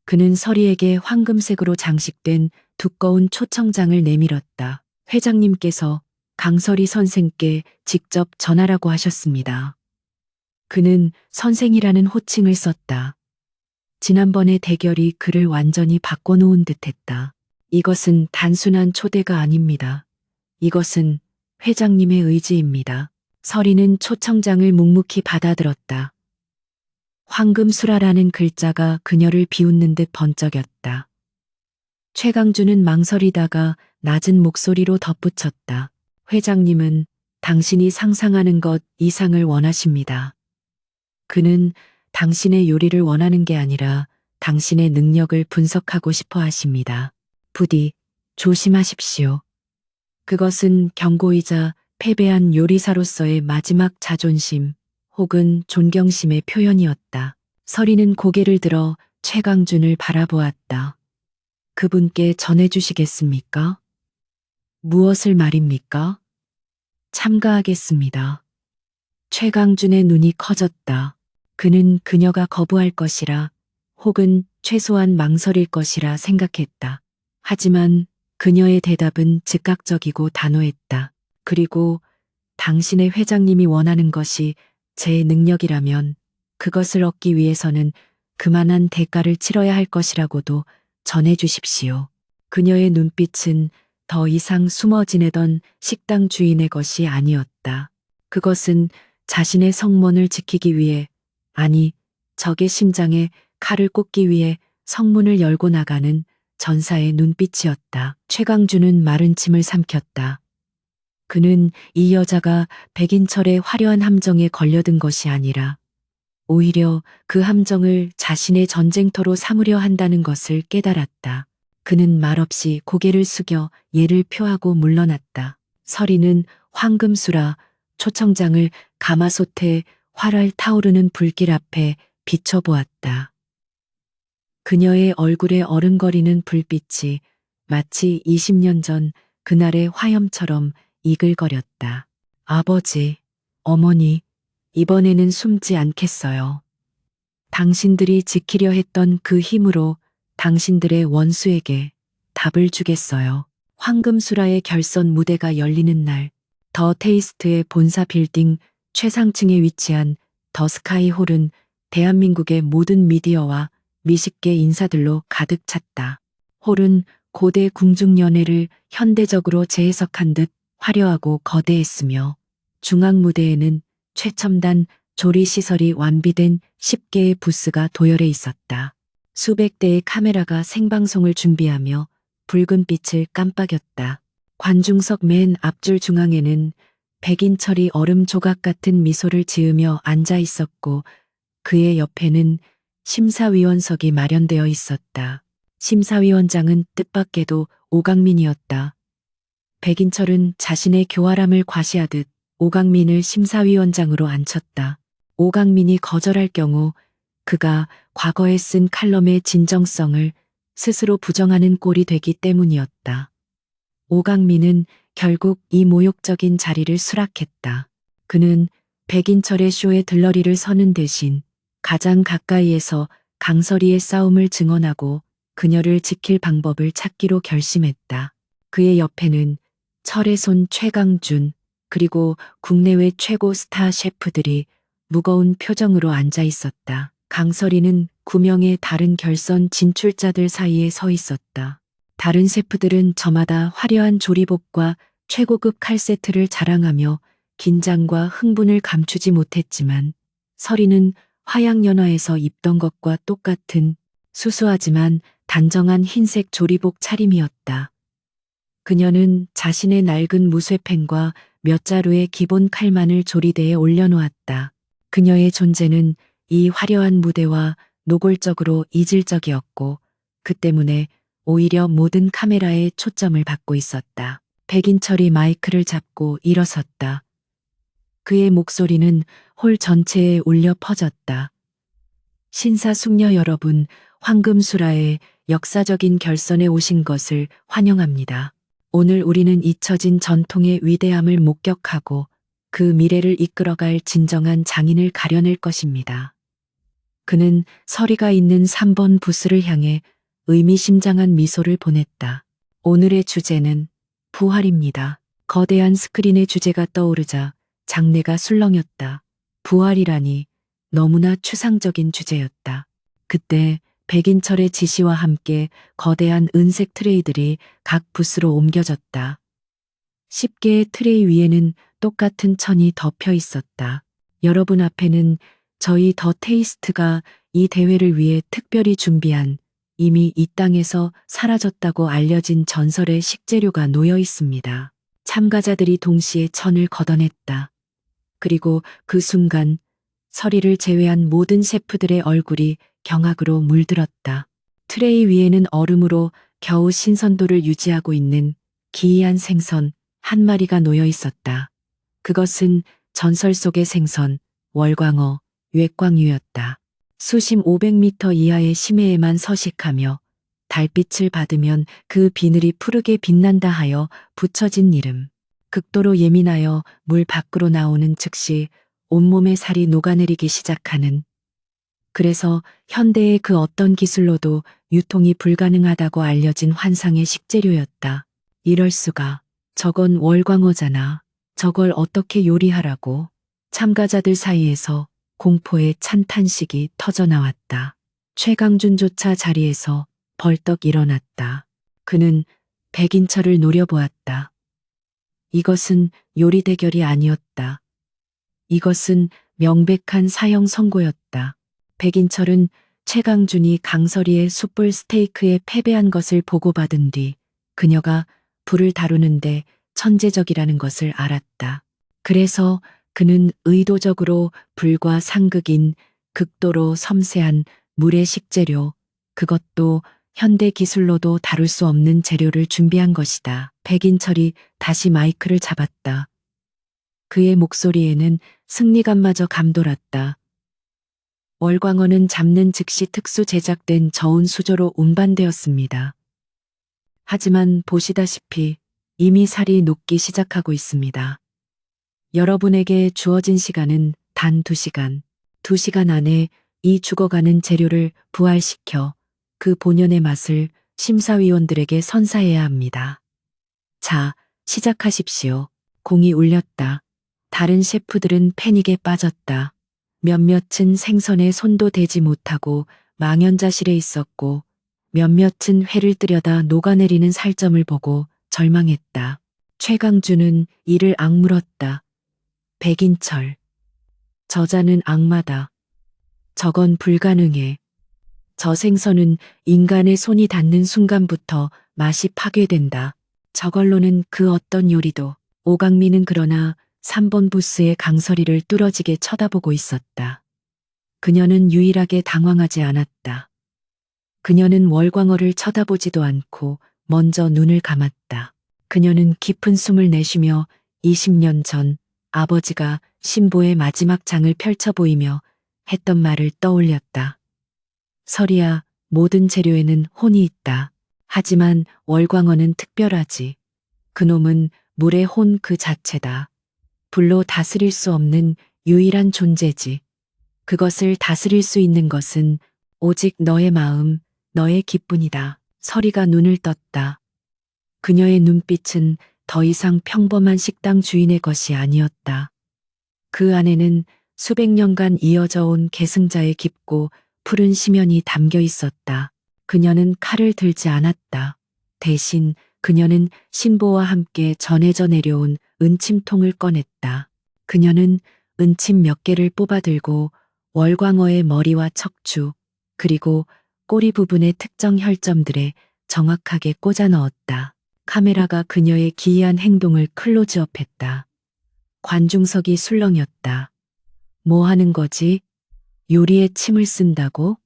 그는 서리에게 황금색으로 장식된 두꺼운 초청장을 내밀었다. 회장님께서 강서리 선생께 직접 전하라고 하셨습니다. 그는 선생이라는 호칭을 썼다. 지난번의 대결이 그를 완전히 바꿔놓은 듯했다. 이것은 단순한 초대가 아닙니다. 이것은 회장님의 의지입니다. 서리는 초청장을 묵묵히 받아들었다. 황금수라라는 글자가 그녀를 비웃는 듯 번쩍였다. 최강준은 망설이다가 낮은 목소리로 덧붙였다. 회장님은 당신이 상상하는 것 이상을 원하십니다. 그는 당신의 요리를 원하는 게 아니라 당신의 능력을 분석하고 싶어 하십니다. 부디 조심하십시오. 그것은 경고이자 패배한 요리사로서의 마지막 자존심 혹은 존경심의 표현이었다. 서리는 고개를 들어 최강준을 바라보았다. 그분께 전해주시겠습니까? 무엇을 말입니까? 참가하겠습니다. 최강준의 눈이 커졌다. 그는 그녀가 거부할 것이라 혹은 최소한 망설일 것이라 생각했다. 하지만 그녀의 대답은 즉각적이고 단호했다. 그리고 당신의 회장님이 원하는 것이 제 능력이라면 그것을 얻기 위해서는 그만한 대가를 치러야 할 것이라고도 전해주십시오. 그녀의 눈빛은 더 이상 숨어 지내던 식당 주인의 것이 아니었다. 그것은 자신의 성문을 지키기 위해, 아니, 적의 심장에 칼을 꽂기 위해 성문을 열고 나가는 전사의 눈빛이었다. 최강준은 마른 침을 삼켰다. 그는 이 여자가 백인철의 화려한 함정에 걸려든 것이 아니라 오히려 그 함정을 자신의 전쟁터로 삼으려 한다는 것을 깨달았다. 그는 말없이 고개를 숙여 예를 표하고 물러났다. 서리는 황금수라 초청장을 가마솥에 활활 타오르는 불길 앞에 비춰보았다. 그녀의 얼굴에 어른거리는 불빛이 마치 20년 전 그날의 화염처럼 이글거렸다. 아버지, 어머니, 이번에는 숨지 않겠어요. 당신들이 지키려 했던 그 힘으로 당신들의 원수에게 답을 주겠어요. 황금수라의 결선 무대가 열리는 날, 더 테이스트의 본사 빌딩 최상층에 위치한 더 스카이 홀은 대한민국의 모든 미디어와 미식계 인사들로 가득 찼다. 홀은 고대 궁중연회를 현대적으로 재해석한 듯 화려하고 거대했으며 중앙 무대에는 최첨단 조리시설이 완비된 10개의 부스가 도열해 있었다. 수백 대의 카메라가 생방송을 준비하며 붉은 빛을 깜빡였다. 관중석 맨 앞줄 중앙에는 백인철이 얼음 조각 같은 미소를 지으며 앉아 있었고 그의 옆에는 심사위원석이 마련되어 있었다. 심사위원장은 뜻밖에도 오강민이었다. 백인철은 자신의 교활함을 과시하듯 오강민을 심사위원장으로 앉혔다. 오강민이 거절할 경우 그가 과거에 쓴 칼럼의 진정성을 스스로 부정하는 꼴이 되기 때문이었다. 오강민은 결국 이 모욕적인 자리를 수락했다. 그는 백인철의 쇼에 들러리를 서는 대신 가장 가까이에서 강설이의 싸움을 증언하고 그녀를 지킬 방법을 찾기로 결심했다. 그의 옆에는 철의 손 최강준 그리고 국내외 최고 스타 셰프들이 무거운 표정으로 앉아 있었다. 강설이는 9명의 다른 결선 진출자들 사이에 서 있었다. 다른 셰프들은 저마다 화려한 조리복과 최고급 칼 세트를 자랑하며 긴장과 흥분을 감추지 못했지만 설이는 화양연화에서 입던 것과 똑같은 수수하지만 단정한 흰색 조리복 차림이었다. 그녀는 자신의 낡은 무쇠펜과 몇 자루의 기본 칼만을 조리대에 올려놓았다. 그녀의 존재는 이 화려한 무대와 노골적으로 이질적이었고 그 때문에 오히려 모든 카메라에 초점을 받고 있었다. 백인철이 마이크를 잡고 일어섰다. 그의 목소리는 홀 전체에 울려 퍼졌다. 신사숙녀 여러분, 황금수라의 역사적인 결선에 오신 것을 환영합니다. 오늘 우리는 잊혀진 전통의 위대함을 목격하고 그 미래를 이끌어갈 진정한 장인을 가려낼 것입니다. 그는 설이가 있는 3번 부스를 향해 의미심장한 미소를 보냈다. 오늘의 주제는 부활입니다. 거대한 스크린의 주제가 떠오르자 장내가 술렁였다. 부활이라니 너무나 추상적인 주제였다. 그때 백인철의 지시와 함께 거대한 은색 트레이들이 각 부스로 옮겨졌다. 10개의 트레이 위에는 똑같은 천이 덮여 있었다. 여러분 앞에는 저희 더 테이스트가 이 대회를 위해 특별히 준비한 이미 이 땅에서 사라졌다고 알려진 전설의 식재료가 놓여 있습니다. 참가자들이 동시에 천을 걷어냈다. 그리고 그 순간 설이를 제외한 모든 셰프들의 얼굴이 경악으로 물들었다. 트레이 위에는 얼음으로 겨우 신선도를 유지하고 있는 기이한 생선 한 마리가 놓여 있었다. 그것은 전설 속의 생선, 월광어, 외광유였다. 수심 500m 이하의 심해에만 서식하며 달빛을 받으면 그 비늘이 푸르게 빛난다 하여 붙여진 이름. 극도로 예민하여 물 밖으로 나오는 즉시 온몸의 살이 녹아내리기 시작하는, 그래서 현대의 그 어떤 기술로도 유통이 불가능하다고 알려진 환상의 식재료였다. 이럴 수가. 저건 월광어잖아. 저걸 어떻게 요리하라고. 참가자들 사이에서 공포의 찬탄식이 터져나왔다. 최강준조차 자리에서 벌떡 일어났다. 그는 백인철을 노려보았다. 이것은 요리 대결이 아니었다. 이것은 명백한 사형 선고였다. 백인철은 최강준이 강설이의 숯불 스테이크에 패배한 것을 보고받은 뒤 그녀가 불을 다루는데 천재적이라는 것을 알았다. 그래서 그는 의도적으로 불과 상극인 극도로 섬세한 물의 식재료, 그것도 현대 기술로도 다룰 수 없는 재료를 준비한 것이다. 백인철이 다시 마이크를 잡았다. 그의 목소리에는 승리감마저 감돌았다. 월광어는 잡는 즉시 특수 제작된 저온 수조로 운반되었습니다. 하지만 보시다시피 이미 살이 녹기 시작하고 있습니다. 여러분에게 주어진 시간은 단 2시간. 2시간 안에 이 죽어가는 재료를 부활시켜 그 본연의 맛을 심사위원들에게 선사해야 합니다. 자, 시작하십시오. 공이 울렸다. 다른 셰프들은 패닉에 빠졌다. 몇몇은 생선에 손도 대지 못하고 망연자실해 있었고 몇몇은 회를 들여다 녹아내리는 살점을 보고 절망했다. 최강준은 이를 악물었다. 백인철, 저자는 악마다. 저건 불가능해. 저 생선은 인간의 손이 닿는 순간부터 맛이 파괴된다. 저걸로는 그 어떤 요리도. 오강민은 그러나 3번 부스의 강서리를 뚫어지게 쳐다보고 있었다. 그녀는 유일하게 당황하지 않았다. 그녀는 월광어를 쳐다보지도 않고 먼저 눈을 감았다. 그녀는 깊은 숨을 내쉬며 20년 전 아버지가 신보의 마지막 장을 펼쳐 보이며 했던 말을 떠올렸다. 설이야, 모든 재료에는 혼이 있다. 하지만 월광어는 특별하지. 그놈은 물의 혼 그 자체다. 불로 다스릴 수 없는 유일한 존재지. 그것을 다스릴 수 있는 것은 오직 너의 마음, 너의 기쁨이다. 설이가 눈을 떴다. 그녀의 눈빛은 더 이상 평범한 식당 주인의 것이 아니었다. 그 안에는 수백 년간 이어져 온 계승자의 깊고 푸른 심연이 담겨 있었다. 그녀는 칼을 들지 않았다. 대신 그녀는 신보와 함께 전해져 내려온 은침통을 꺼냈다. 그녀는 은침 몇 개를 뽑아들고 월광어의 머리와 척추, 그리고 꼬리 부분의 특정 혈점들에 정확하게 꽂아 넣었다. 카메라가 그녀의 기이한 행동을 클로즈업했다. 관중석이 술렁였다. 뭐 하는 거지? 요리에 침을 쓴다고?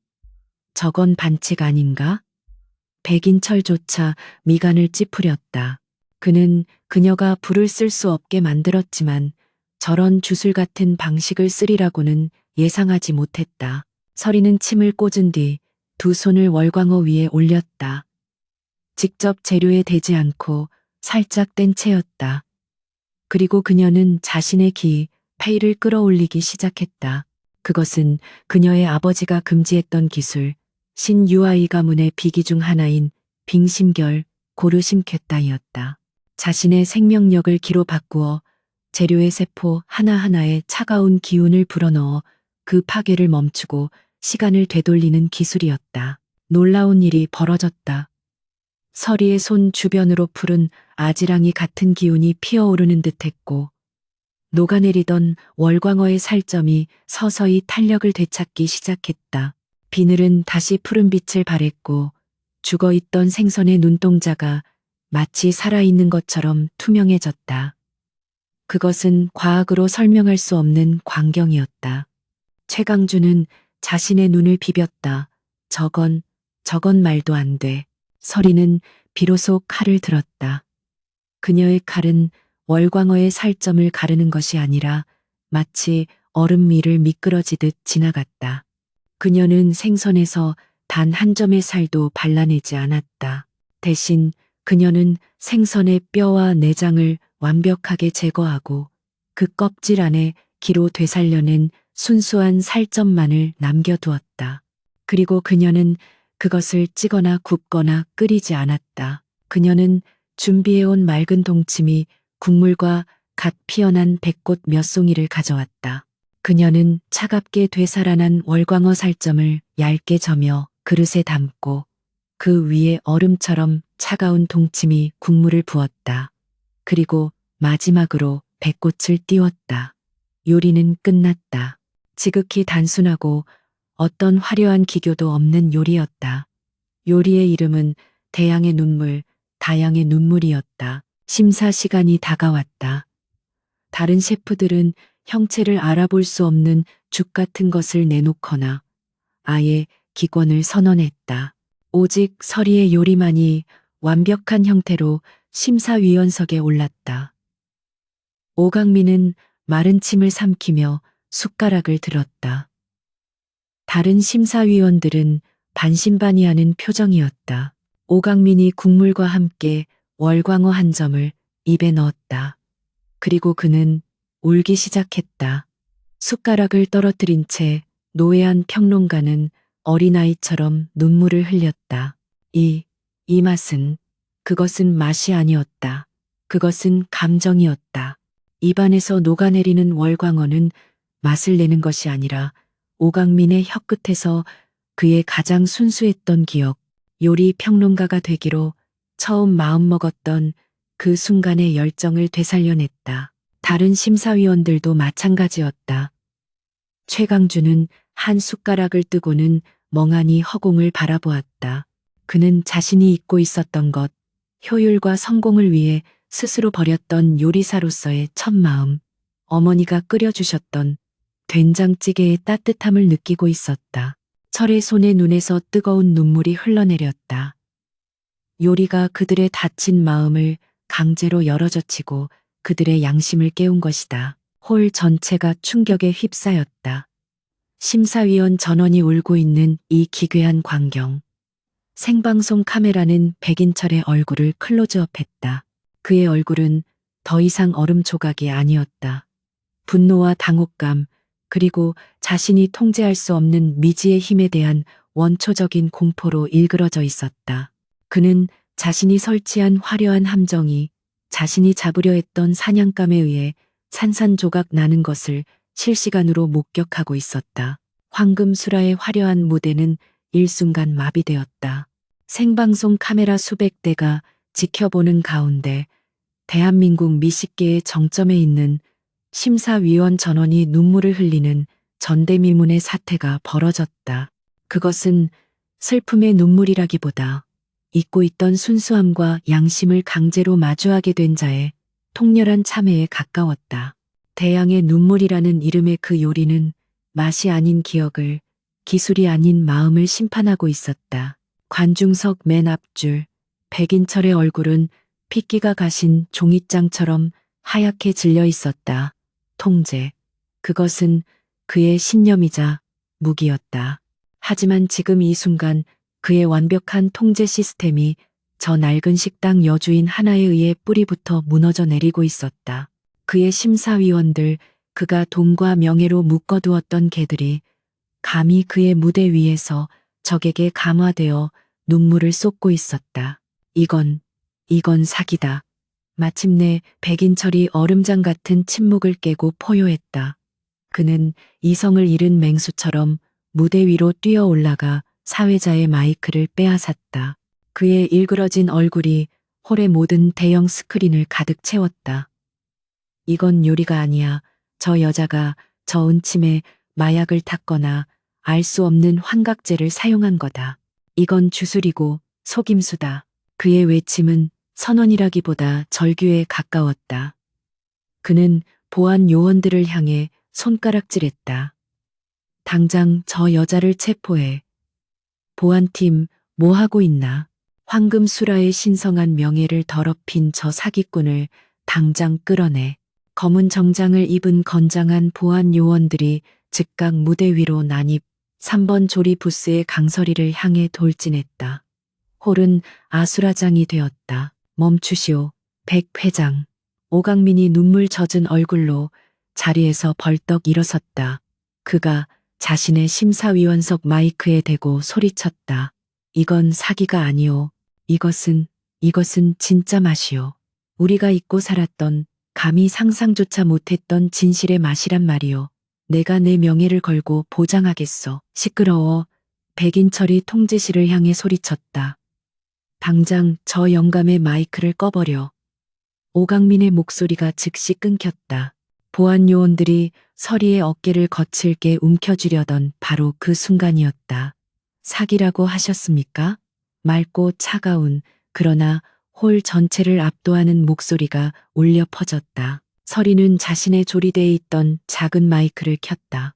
저건 반칙 아닌가? 백인철조차 미간을 찌푸렸다. 그는 그녀가 불을 쓸 수 없게 만들었지만 저런 주술 같은 방식을 쓰리라고는 예상하지 못했다. 설이는 침을 꽂은 뒤 두 손을 월광어 위에 올렸다. 직접 재료에 대지 않고 살짝 뗀 채였다. 그리고 그녀는 자신의 기, 페이를 끌어올리기 시작했다. 그것은 그녀의 아버지가 금지했던 기술, 신유아이 가문의 비기 중 하나인 빙심결, 고르심쾌따이었다. 자신의 생명력을 기로 바꾸어 재료의 세포 하나하나에 차가운 기운을 불어넣어 그 파괴를 멈추고 시간을 되돌리는 기술이었다. 놀라운 일이 벌어졌다. 설이의 손 주변으로 푸른 아지랑이 같은 기운이 피어오르는 듯했고 녹아내리던 월광어의 살점이 서서히 탄력을 되찾기 시작했다. 비늘은 다시 푸른 빛을 발했고 죽어있던 생선의 눈동자가 마치 살아있는 것처럼 투명해졌다. 그것은 과학으로 설명할 수 없는 광경이었다. 최강주는 자신의 눈을 비볐다. 저건 말도 안 돼. 설이는 비로소 칼을 들었다. 그녀의 칼은 월광어의 살점을 가르는 것이 아니라 마치 얼음 위를 미끄러지듯 지나갔다. 그녀는 생선에서 단 한 점의 살도 발라내지 않았다. 대신 그녀는 생선의 뼈와 내장을 완벽하게 제거하고 그 껍질 안에 기로 되살려낸 순수한 살점만을 남겨두었다. 그리고 그녀는 그것을 찌거나 굽거나 끓이지 않았다. 그녀는 준비해온 맑은 동치미, 국물과 갓 피어난 백꽃 몇 송이를 가져왔다. 그녀는 차갑게 되살아난 월광어 살점을 얇게 저며 그릇에 담고 그 위에 얼음처럼 차가운 동치미 국물을 부었다. 그리고 마지막으로 백꽃을 띄웠다. 요리는 끝났다. 지극히 단순하고 어떤 화려한 기교도 없는 요리였다. 요리의 이름은 대양의 눈물, 다양의 눈물이었다. 심사 시간이 다가왔다. 다른 셰프들은 형체를 알아볼 수 없는 죽 같은 것을 내놓거나 아예 기권을 선언했다. 오직 설이의 요리만이 완벽한 형태로 심사위원석에 올랐다. 오강민은 마른 침을 삼키며 숟가락을 들었다. 다른 심사위원들은 반신반의하는 표정이었다. 오강민이 국물과 함께 월광어 한 점을 입에 넣었다. 그리고 그는 울기 시작했다. 숟가락을 떨어뜨린 채 노회한 평론가는 어린아이처럼 눈물을 흘렸다. 이 맛은, 그것은 맛이 아니었다. 그것은 감정이었다. 입안에서 녹아내리는 월광어는 맛을 내는 것이 아니라 오강민의 혀끝에서 그의 가장 순수했던 기억, 요리 평론가가 되기로 처음 마음먹었던 그 순간의 열정을 되살려냈다. 다른 심사위원들도 마찬가지였다. 최강주는 한 숟가락을 뜨고는 멍하니 허공을 바라보았다. 그는 자신이 잊고 있었던 것, 효율과 성공을 위해 스스로 버렸던 요리사로서의 첫 마음, 어머니가 끓여주셨던 된장찌개의 따뜻함을 느끼고 있었다. 철의 손에 눈에서 뜨거운 눈물이 흘러내렸다. 요리가 그들의 다친 마음을 강제로 열어젖히고 그들의 양심을 깨운 것이다. 홀 전체가 충격에 휩싸였다. 심사위원 전원이 울고 있는 이 기괴한 광경. 생방송 카메라는 백인철의 얼굴을 클로즈업했다. 그의 얼굴은 더 이상 얼음 조각이 아니었다. 분노와 당혹감, 그리고 자신이 통제할 수 없는 미지의 힘에 대한 원초적인 공포로 일그러져 있었다. 그는 자신이 설치한 화려한 함정이 자신이 잡으려 했던 사냥감에 의해 산산조각 나는 것을 실시간으로 목격하고 있었다. 황금수라의 화려한 무대는 일순간 마비되었다. 생방송 카메라 수백 대가 지켜보는 가운데 대한민국 미식계의 정점에 있는 심사위원 전원이 눈물을 흘리는 전대미문의 사태가 벌어졌다. 그것은 슬픔의 눈물이라기보다 잊고 있던 순수함과 양심을 강제로 마주하게 된 자의 통렬한 참회에 가까웠다. 대양의 눈물이라는 이름의 그 요리는 맛이 아닌 기억을, 기술이 아닌 마음을 심판하고 있었다. 관중석 맨 앞줄, 백인철의 얼굴은 핏기가 가신 종잇장처럼 하얗게 질려 있었다. 통제. 그것은 그의 신념이자 무기였다. 하지만 지금 이 순간 그의 완벽한 통제 시스템이 저 낡은 식당 여주인 하나에 의해 뿌리부터 무너져 내리고 있었다. 그의 심사위원들, 그가 돈과 명예로 묶어두었던 개들이 감히 그의 무대 위에서 적에게 감화되어 눈물을 쏟고 있었다. 이건 사기다. 마침내 백인철이 얼음장 같은 침묵을 깨고 포효했다. 그는 이성을 잃은 맹수처럼 무대 위로 뛰어 올라가 사회자의 마이크를 빼앗았다. 그의 일그러진 얼굴이 홀의 모든 대형 스크린을 가득 채웠다. 이건 요리가 아니야. 저 여자가 저 은침에 마약을 탔거나 알 수 없는 환각제를 사용한 거다. 이건 주술이고 속임수다. 그의 외침은 선언이라기보다 절규에 가까웠다. 그는 보안 요원들을 향해 손가락질했다. 당장 저 여자를 체포해. 보안팀, 뭐 하고 있나? 황금수라의 신성한 명예를 더럽힌 저 사기꾼을 당장 끌어내. 검은 정장을 입은 건장한 보안 요원들이 즉각 무대 위로 난입 3번 조리 부스의 강서리를 향해 돌진했다. 홀은 아수라장이 되었다. 멈추시오, 백 회장. 오강민이 눈물 젖은 얼굴로 자리에서 벌떡 일어섰다. 그가 자신의 심사위원석 마이크에 대고 소리쳤다. 이건 사기가 아니오. 이것은 진짜 맛이오. 우리가 잊고 살았던, 감히 상상조차 못했던 진실의 맛이란 말이오. 내가 내 명예를 걸고 보장하겠소. 시끄러워. 백인철이 통제실을 향해 소리쳤다. 당장 저 영감의 마이크를 꺼버려. 오강민의 목소리가 즉시 끊겼다. 보안 요원들이 서리의 어깨를 거칠게 움켜쥐려던 바로 그 순간이었다. 사기라고 하셨습니까? 맑고 차가운, 그러나 홀 전체를 압도하는 목소리가 울려 퍼졌다. 서리는 자신의 조리대에 있던 작은 마이크를 켰다.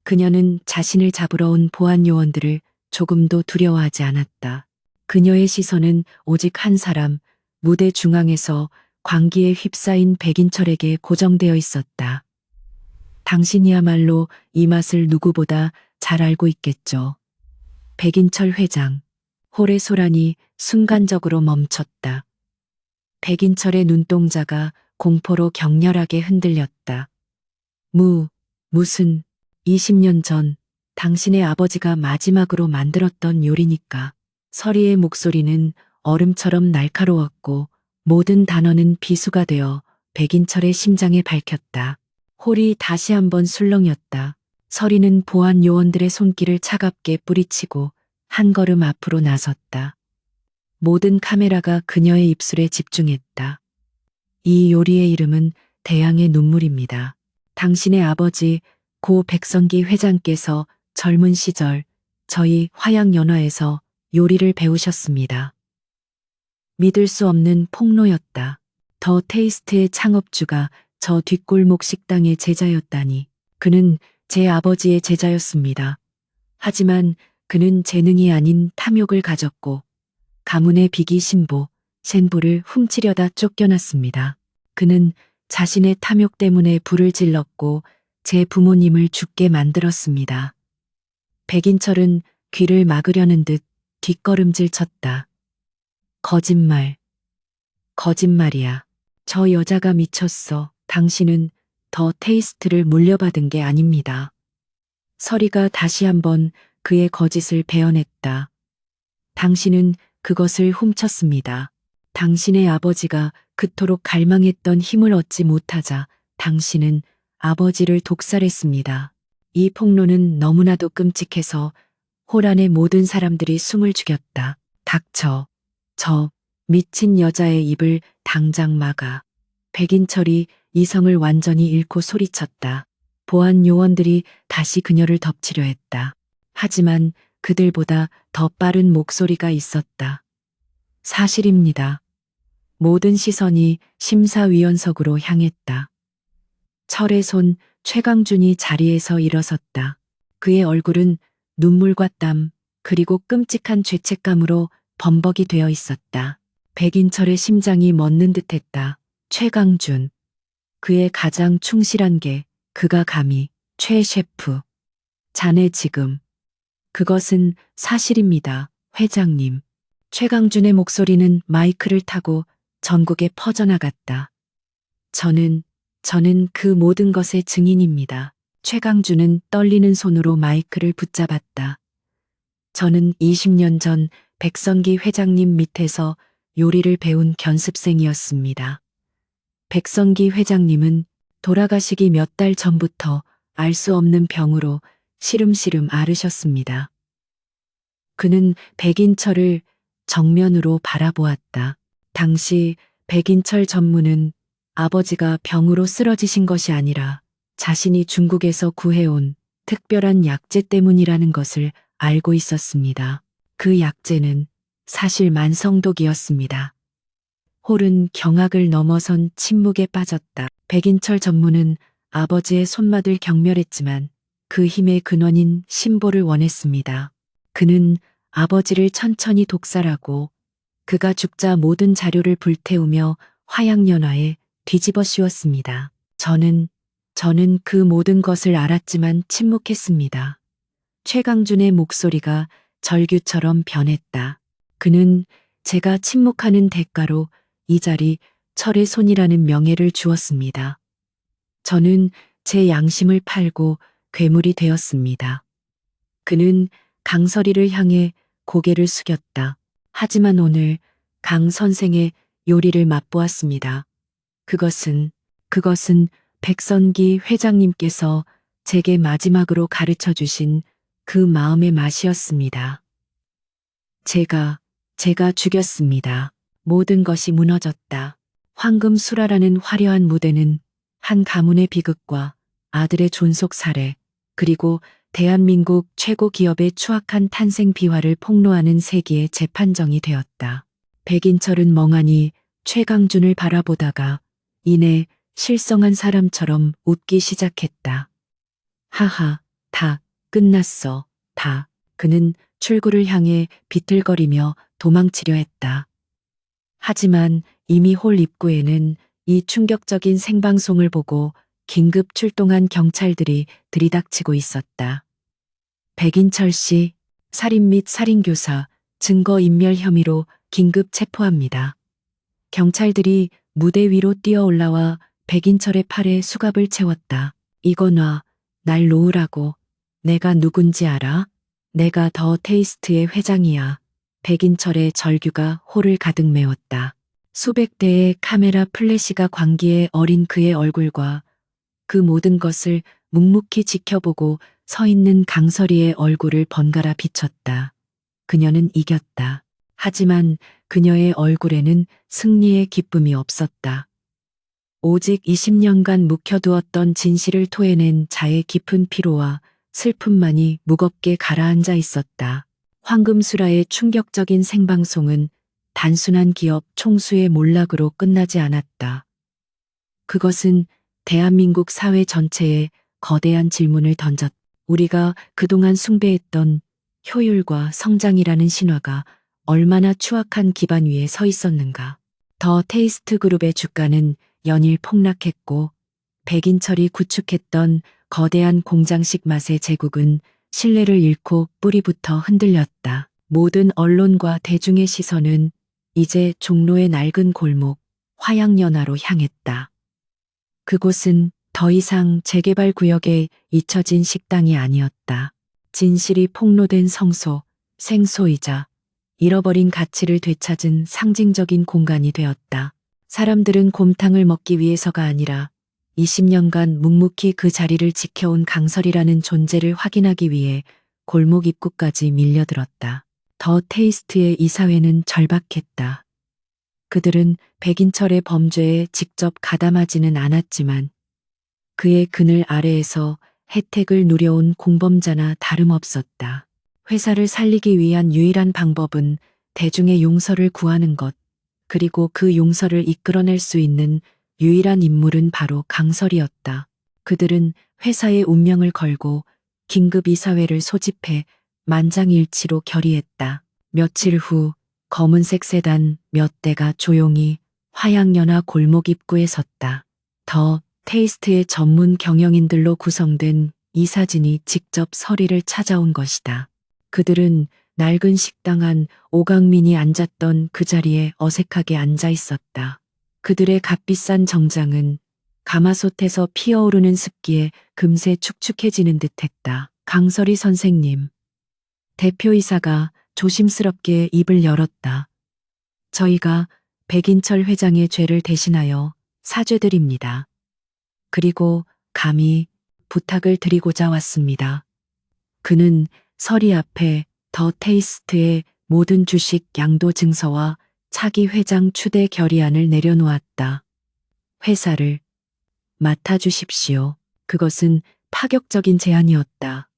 그녀는 자신을 잡으러 온 보안 요원들을 조금도 두려워하지 않았다. 그녀의 시선은 오직 한 사람, 무대 중앙에서 광기에 휩싸인 백인철에게 고정되어 있었다. 당신이야말로 이 맛을 누구보다 잘 알고 있겠죠. 백인철 회장. 홀의 소란이 순간적으로 멈췄다. 백인철의 눈동자가 공포로 격렬하게 흔들렸다. 무슨 20년 전 당신의 아버지가 마지막으로 만들었던 요리니까. 서리의 목소리는 얼음처럼 날카로웠고 모든 단어는 비수가 되어 백인철의 심장에 밝혔다. 홀이 다시 한번 술렁였다. 서리는 보안 요원들의 손길을 차갑게 뿌리치고 한 걸음 앞으로 나섰다. 모든 카메라가 그녀의 입술에 집중했다. 이 요리의 이름은 대양의 눈물입니다. 당신의 아버지 고 백성기 회장께서 젊은 시절 저희 화양연화에서 요리를 배우셨습니다. 믿을 수 없는 폭로였다. 더 테이스트의 창업주가 저 뒷골목 식당의 제자였다니. 그는 제 아버지의 제자였습니다. 하지만 그는 재능이 아닌 탐욕을 가졌고 가문의 비기 신부, 셴부를 훔치려다 쫓겨났습니다. 그는 자신의 탐욕 때문에 불을 질렀고 제 부모님을 죽게 만들었습니다. 백인철은 귀를 막으려는 듯 뒷걸음질 쳤다. 거짓말. 거짓말이야. 저 여자가 미쳤어. 당신은 더 테이스트를 물려받은 게 아닙니다. 서리가 다시 한번 그의 거짓을 베어냈다. 당신은 그것을 훔쳤습니다. 당신의 아버지가 그토록 갈망했던 힘을 얻지 못하자 당신은 아버지를 독살했습니다. 이 폭로는 너무나도 끔찍해서 호란의 모든 사람들이 숨을 죽였다. 닥쳐. 저 미친 여자의 입을 당장 막아. 백인철이 이성을 완전히 잃고 소리쳤다. 보안 요원들이 다시 그녀를 덮치려 했다. 하지만 그들보다 더 빠른 목소리가 있었다. 사실입니다. 모든 시선이 심사위원석으로 향했다. 철의 손 최강준이 자리에서 일어섰다. 그의 얼굴은 눈물과 땀 그리고 끔찍한 죄책감으로 범벅이 되어 있었다. 백인철의 심장이 멎는 듯했다. 최강준. 그의 가장 충실한 게 그가 감히 최 셰프. 자네 지금. 그것은 사실입니다. 회장님. 최강준의 목소리는 마이크를 타고 전국에 퍼져나갔다. 저는 그 모든 것의 증인입니다. 최강준은 떨리는 손으로 마이크를 붙잡았다. 저는 20년 전 백성기 회장님 밑에서 요리를 배운 견습생이었습니다. 백성기 회장님은 돌아가시기 몇 달 전부터 알 수 없는 병으로 시름시름 앓으셨습니다. 그는 백인철을 정면으로 바라보았다. 당시 백인철 전무는 아버지가 병으로 쓰러지신 것이 아니라 자신이 중국에서 구해온 특별한 약재 때문이라는 것을 알고 있었습니다. 그 약재는 사실 만성독이었습니다. 홀은 경악을 넘어선 침묵에 빠졌다. 백인철 전무는 아버지의 손맛을 경멸했지만 그 힘의 근원인 신보를 원했습니다. 그는 아버지를 천천히 독살하고 그가 죽자 모든 자료를 불태우며 화양연화에 뒤집어 씌웠습니다. 저는 그 모든 것을 알았지만 침묵했습니다. 최강준의 목소리가 절규처럼 변했다. 그는 제가 침묵하는 대가로 이 자리 철의 손이라는 명예를 주었습니다. 저는 제 양심을 팔고 괴물이 되었습니다. 그는 강설이를 향해 고개를 숙였다. 하지만 오늘 강 선생의 요리를 맛보았습니다. 그것은 백선기 회장님께서 제게 마지막으로 가르쳐 주신 그 마음의 맛이었습니다. 제가 죽였습니다. 모든 것이 무너졌다. 황금수라라는 화려한 무대는 한 가문의 비극과 아들의 존속 살해, 그리고 대한민국 최고 기업의 추악한 탄생 비화를 폭로하는 세기의 재판정이 되었다. 백인철은 멍하니 최강준을 바라보다가 이내 실성한 사람처럼 웃기 시작했다. 하하, 다 끝났어, 다. 그는 출구를 향해 비틀거리며 도망치려 했다. 하지만 이미 홀 입구에는 이 충격적인 생방송을 보고 긴급 출동한 경찰들이 들이닥치고 있었다. 백인철 씨, 살인 및 살인교사, 증거인멸 혐의로 긴급 체포합니다. 경찰들이 무대 위로 뛰어 올라와 백인철의 팔에 수갑을 채웠다. 이거 놔, 날 놓으라고. 내가 누군지 알아? 내가 더 테이스트의 회장이야. 백인철의 절규가 홀을 가득 메웠다. 수백 대의 카메라 플래시가 광기에 어린 그의 얼굴과 그 모든 것을 묵묵히 지켜보고 서 있는 강설이의 얼굴을 번갈아 비췄다. 그녀는 이겼다. 하지만 그녀의 얼굴에는 승리의 기쁨이 없었다. 오직 20년간 묵혀두었던 진실을 토해낸 자의 깊은 피로와 슬픔만이 무겁게 가라앉아 있었다. 황금수라의 충격적인 생방송은 단순한 기업 총수의 몰락으로 끝나지 않았다. 그것은 대한민국 사회 전체에 거대한 질문을 던졌다. 우리가 그동안 숭배했던 효율과 성장이라는 신화가 얼마나 추악한 기반 위에 서 있었는가. 더 테이스트 그룹의 주가는 연일 폭락했고 백인철이 구축했던 거대한 공장식 맛의 제국은 신뢰를 잃고 뿌리부터 흔들렸다. 모든 언론과 대중의 시선은 이제 종로의 낡은 골목 화양연화로 향했다. 그곳은 더 이상 재개발 구역에 잊혀진 식당이 아니었다. 진실이 폭로된 성소, 생소이자 잃어버린 가치를 되찾은 상징적인 공간이 되었다. 사람들은 곰탕을 먹기 위해서가 아니라 20년간 묵묵히 그 자리를 지켜온 강설이라는 존재를 확인하기 위해 골목 입구까지 밀려들었다. 더 테이스트의 이사회는 절박했다. 그들은 백인철의 범죄에 직접 가담하지는 않았지만 그의 그늘 아래에서 혜택을 누려온 공범자나 다름없었다. 회사를 살리기 위한 유일한 방법은 대중의 용서를 구하는 것, 그리고 그 용서를 이끌어낼 수 있는 유일한 인물은 바로 강설이었다. 그들은 회사의 운명을 걸고 긴급 이사회를 소집해 만장일치로 결의했다. 며칠 후 검은색 세단 몇 대가 조용히 화양연화 골목 입구에 섰다. 더 테이스트의 전문 경영인들로 구성된 이사진이 직접 서리를 찾아온 것이다. 그들은 낡은 식당 안 오강민이 앉았던 그 자리에 어색하게 앉아 있었다. 그들의 값비싼 정장은 가마솥에서 피어오르는 습기에 금세 축축해지는 듯했다. 강설이 선생님. 대표이사가 조심스럽게 입을 열었다. 저희가 백인철 회장의 죄를 대신하여 사죄드립니다. 그리고 감히 부탁을 드리고자 왔습니다. 그는 서리 앞에 더 테이스트의 모든 주식 양도 증서와 차기 회장 추대 결의안을 내려놓았다. 회사를 맡아주십시오. 그것은 파격적인 제안이었다.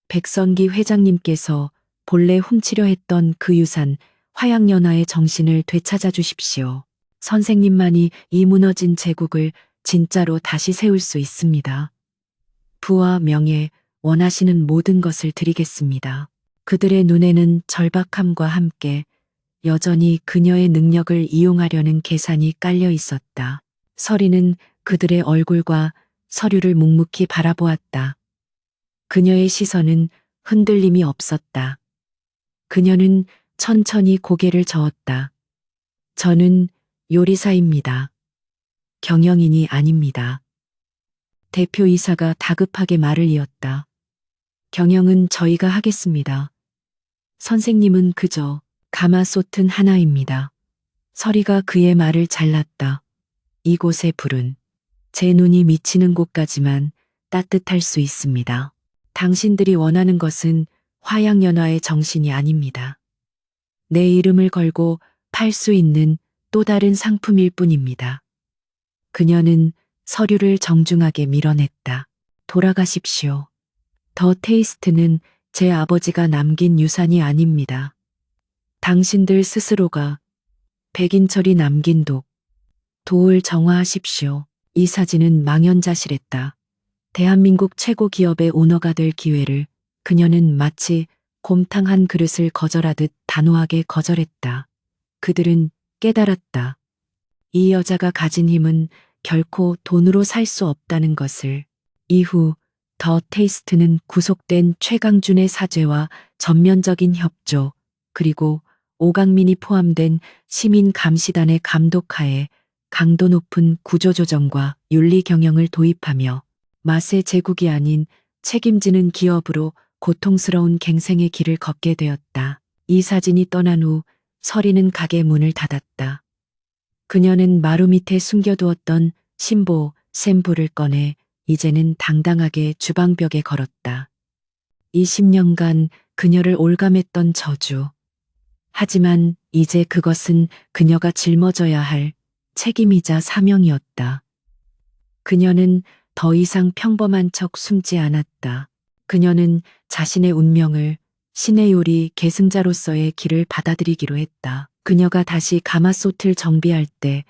백선기 회장님께서 본래 훔치려 했던 그 유산 화양연화의 정신을 되찾아 주십시오. 선생님만이 이 무너진 제국을 진짜로 다시 세울 수 있습니다. 부와 명예, 원하시는 모든 것을 드리겠습니다. 그들의 눈에는 절박함과 함께 여전히 그녀의 능력을 이용하려는 계산이 깔려 있었다. 서리는 그들의 얼굴과 서류를 묵묵히 바라보았다. 그녀의 시선은 흔들림이 없었다. 그녀는 천천히 고개를 저었다. 저는 요리사입니다. 경영인이 아닙니다. 대표이사가 다급하게 말을 이었다. 경영은 저희가 하겠습니다. 선생님은 그저 가마솥은 하나입니다. 서리가 그의 말을 잘랐다. 이곳의 불은 제 눈이 미치는 곳까지만 따뜻할 수 있습니다. 당신들이 원하는 것은 화양연화의 정신이 아닙니다. 내 이름을 걸고 팔 수 있는 또 다른 상품일 뿐입니다. 그녀는 서류를 정중하게 밀어냈다. 돌아가십시오. 더 테이스트는 제 아버지가 남긴 유산이 아닙니다. 당신들 스스로가 백인철이 남긴 도를 정화하십시오. 이 사진은 망연자실했다. 대한민국 최고 기업의 오너가 될 기회를 그녀는 마치 곰탕 한 그릇을 거절하듯 단호하게 거절했다. 그들은 깨달았다. 이 여자가 가진 힘은 결코 돈으로 살 수 없다는 것을. 이후 더 테이스트는 구속된 최강준의 사죄와 전면적인 협조, 그리고 오강민이 포함된 시민 감시단의 감독하에 강도 높은 구조조정과 윤리 경영을 도입하며 맛의 제국이 아닌 책임지는 기업으로 고통스러운 갱생의 길을 걷게 되었다. 이 사진이 떠난 후 서리는 가게 문을 닫았다. 그녀는 마루 밑에 숨겨두었던 신보, 샘불을 꺼내 이제는 당당하게 주방벽에 걸었다. 20년간 그녀를 올감했던 저주. 하지만 이제 그것은 그녀가 짊어져야 할 책임이자 사명이었다. 그녀는 더 이상 평범한 척 숨지 않았다. 그녀는 자신의 운명을 신의 요리 계승자로서의 길을 받아들이기로 했다. 그녀가 다시 가마솥을 정비할 때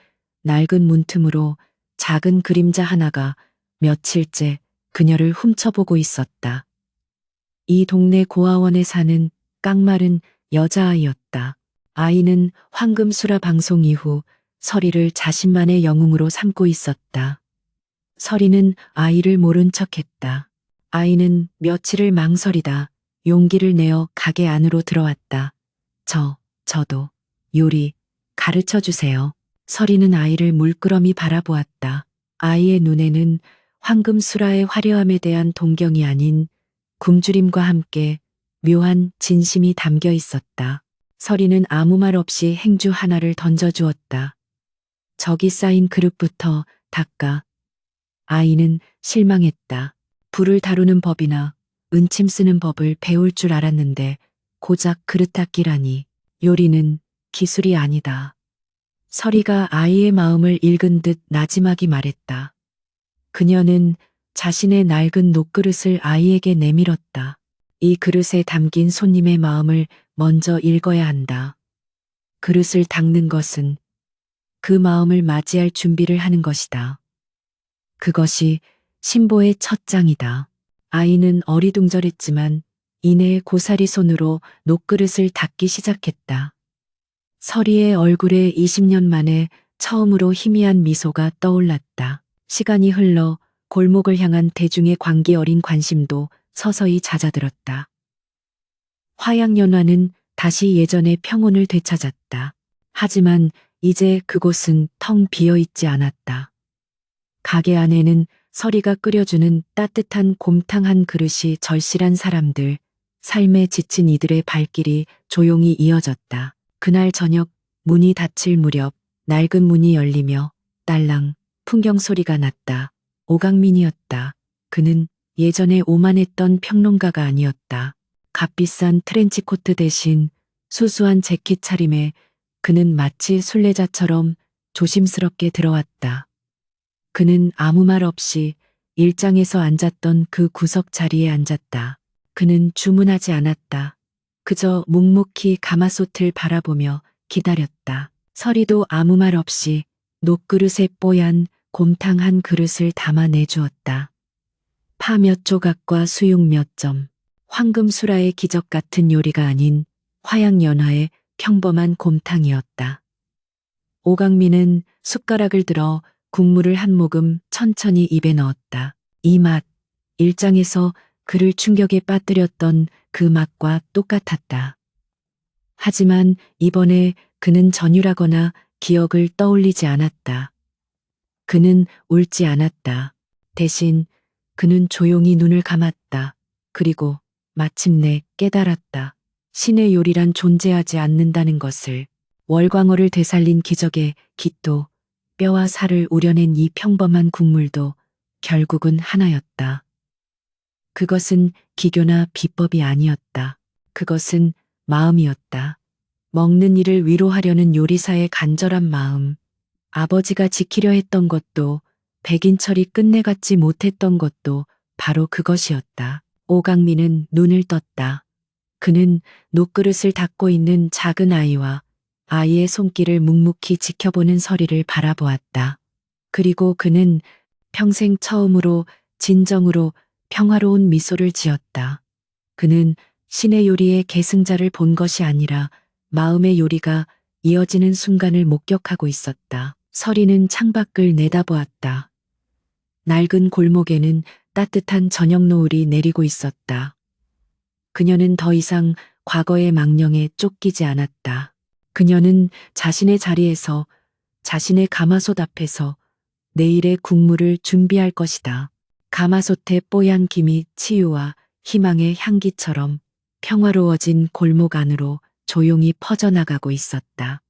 낡은 문틈으로 작은 그림자 하나가 며칠째 그녀를 훔쳐보고 있었다. 이 동네 고아원에 사는 깡마른 여자아이였다. 아이는 황금수라 방송 이후 서리를 자신만의 영웅으로 삼고 있었다. 서리는 아이를 모른 척했다. 아이는 며칠을 망설이다 용기를 내어 가게 안으로 들어왔다. 저도 요리 가르쳐 주세요. 서리는 아이를 물끄러미 바라보았다. 아이의 눈에는 황금수라의 화려함에 대한 동경이 아닌 굶주림과 함께 묘한 진심이 담겨 있었다. 서리는 아무 말 없이 행주 하나를 던져주었다. 저기 쌓인 그릇부터 닦아. 아이는 실망했다. 불을 다루는 법이나 은침 쓰는 법을 배울 줄 알았는데 고작 그릇 닦기라니. 요리는 기술이 아니다. 서리가 아이의 마음을 읽은 듯 나지막이 말했다. 그녀는 자신의 낡은 녹그릇을 아이에게 내밀었다. 이 그릇에 담긴 손님의 마음을 먼저 읽어야 한다. 그릇을 닦는 것은 그 마음을 맞이할 준비를 하는 것이다. 그것이 신보의 첫 장이다. 아이는 어리둥절했지만 이내 고사리 손으로 녹그릇을 닦기 시작했다. 서리의 얼굴에 20년 만에 처음으로 희미한 미소가 떠올랐다. 시간이 흘러 골목을 향한 대중의 광기 어린 관심도 서서히 잦아들었다. 화양연화는 다시 예전의 평온을 되찾았다. 하지만 이제 그곳은 텅 비어 있지 않았다. 가게 안에는 서리가 끓여주는 따뜻한 곰탕 한 그릇이 절실한 사람들, 삶에 지친 이들의 발길이 조용히 이어졌다. 그날 저녁 문이 닫힐 무렵 낡은 문이 열리며 딸랑 풍경 소리가 났다. 오강민이었다. 그는 예전에 오만했던 평론가가 아니었다. 값비싼 트렌치코트 대신 수수한 재킷 차림에 그는 마치 순례자처럼 조심스럽게 들어왔다. 그는 아무 말 없이 일장에서 앉았던 그 구석 자리에 앉았다. 그는 주문하지 않았다. 그저 묵묵히 가마솥을 바라보며 기다렸다. 서리도 아무 말 없이 녹그릇에 뽀얀 곰탕 한 그릇을 담아 내주었다. 파 몇 조각과 수육 몇 점, 황금수라의 기적 같은 요리가 아닌 화양연화의 평범한 곰탕이었다. 오강민은 숟가락을 들어 국물을 한 모금 천천히 입에 넣었다. 이 맛, 일장에서 그를 충격에 빠뜨렸던 그 맛과 똑같았다. 하지만 이번에 그는 전율하거나 기억을 떠올리지 않았다. 그는 울지 않았다. 대신 그는 조용히 눈을 감았다. 그리고 마침내 깨달았다. 신의 요리란 존재하지 않는다는 것을. 월광어를 되살린 기적의 깃도, 뼈와 살을 우려낸 이 평범한 국물도 결국은 하나였다. 그것은 기교나 비법이 아니었다. 그것은 마음이었다. 먹는 이를 위로하려는 요리사의 간절한 마음. 아버지가 지키려 했던 것도 백인철이 끝내 갖지 못했던 것도 바로 그것이었다. 오강민은 눈을 떴다. 그는 녹그릇을 닦고 있는 작은 아이와 아이의 손길을 묵묵히 지켜보는 서리를 바라보았다. 그리고 그는 평생 처음으로 진정으로 평화로운 미소를 지었다. 그는 신의 요리의 계승자를 본 것이 아니라 마음의 요리가 이어지는 순간을 목격하고 있었다. 서리는 창밖을 내다보았다. 낡은 골목에는 따뜻한 저녁 노을이 내리고 있었다. 그녀는 더 이상 과거의 망령에 쫓기지 않았다. 그녀는 자신의 자리에서 자신의 가마솥 앞에서 내일의 국물을 준비할 것이다. 가마솥의 뽀얀 김이 치유와 희망의 향기처럼 평화로워진 골목 안으로 조용히 퍼져나가고 있었다.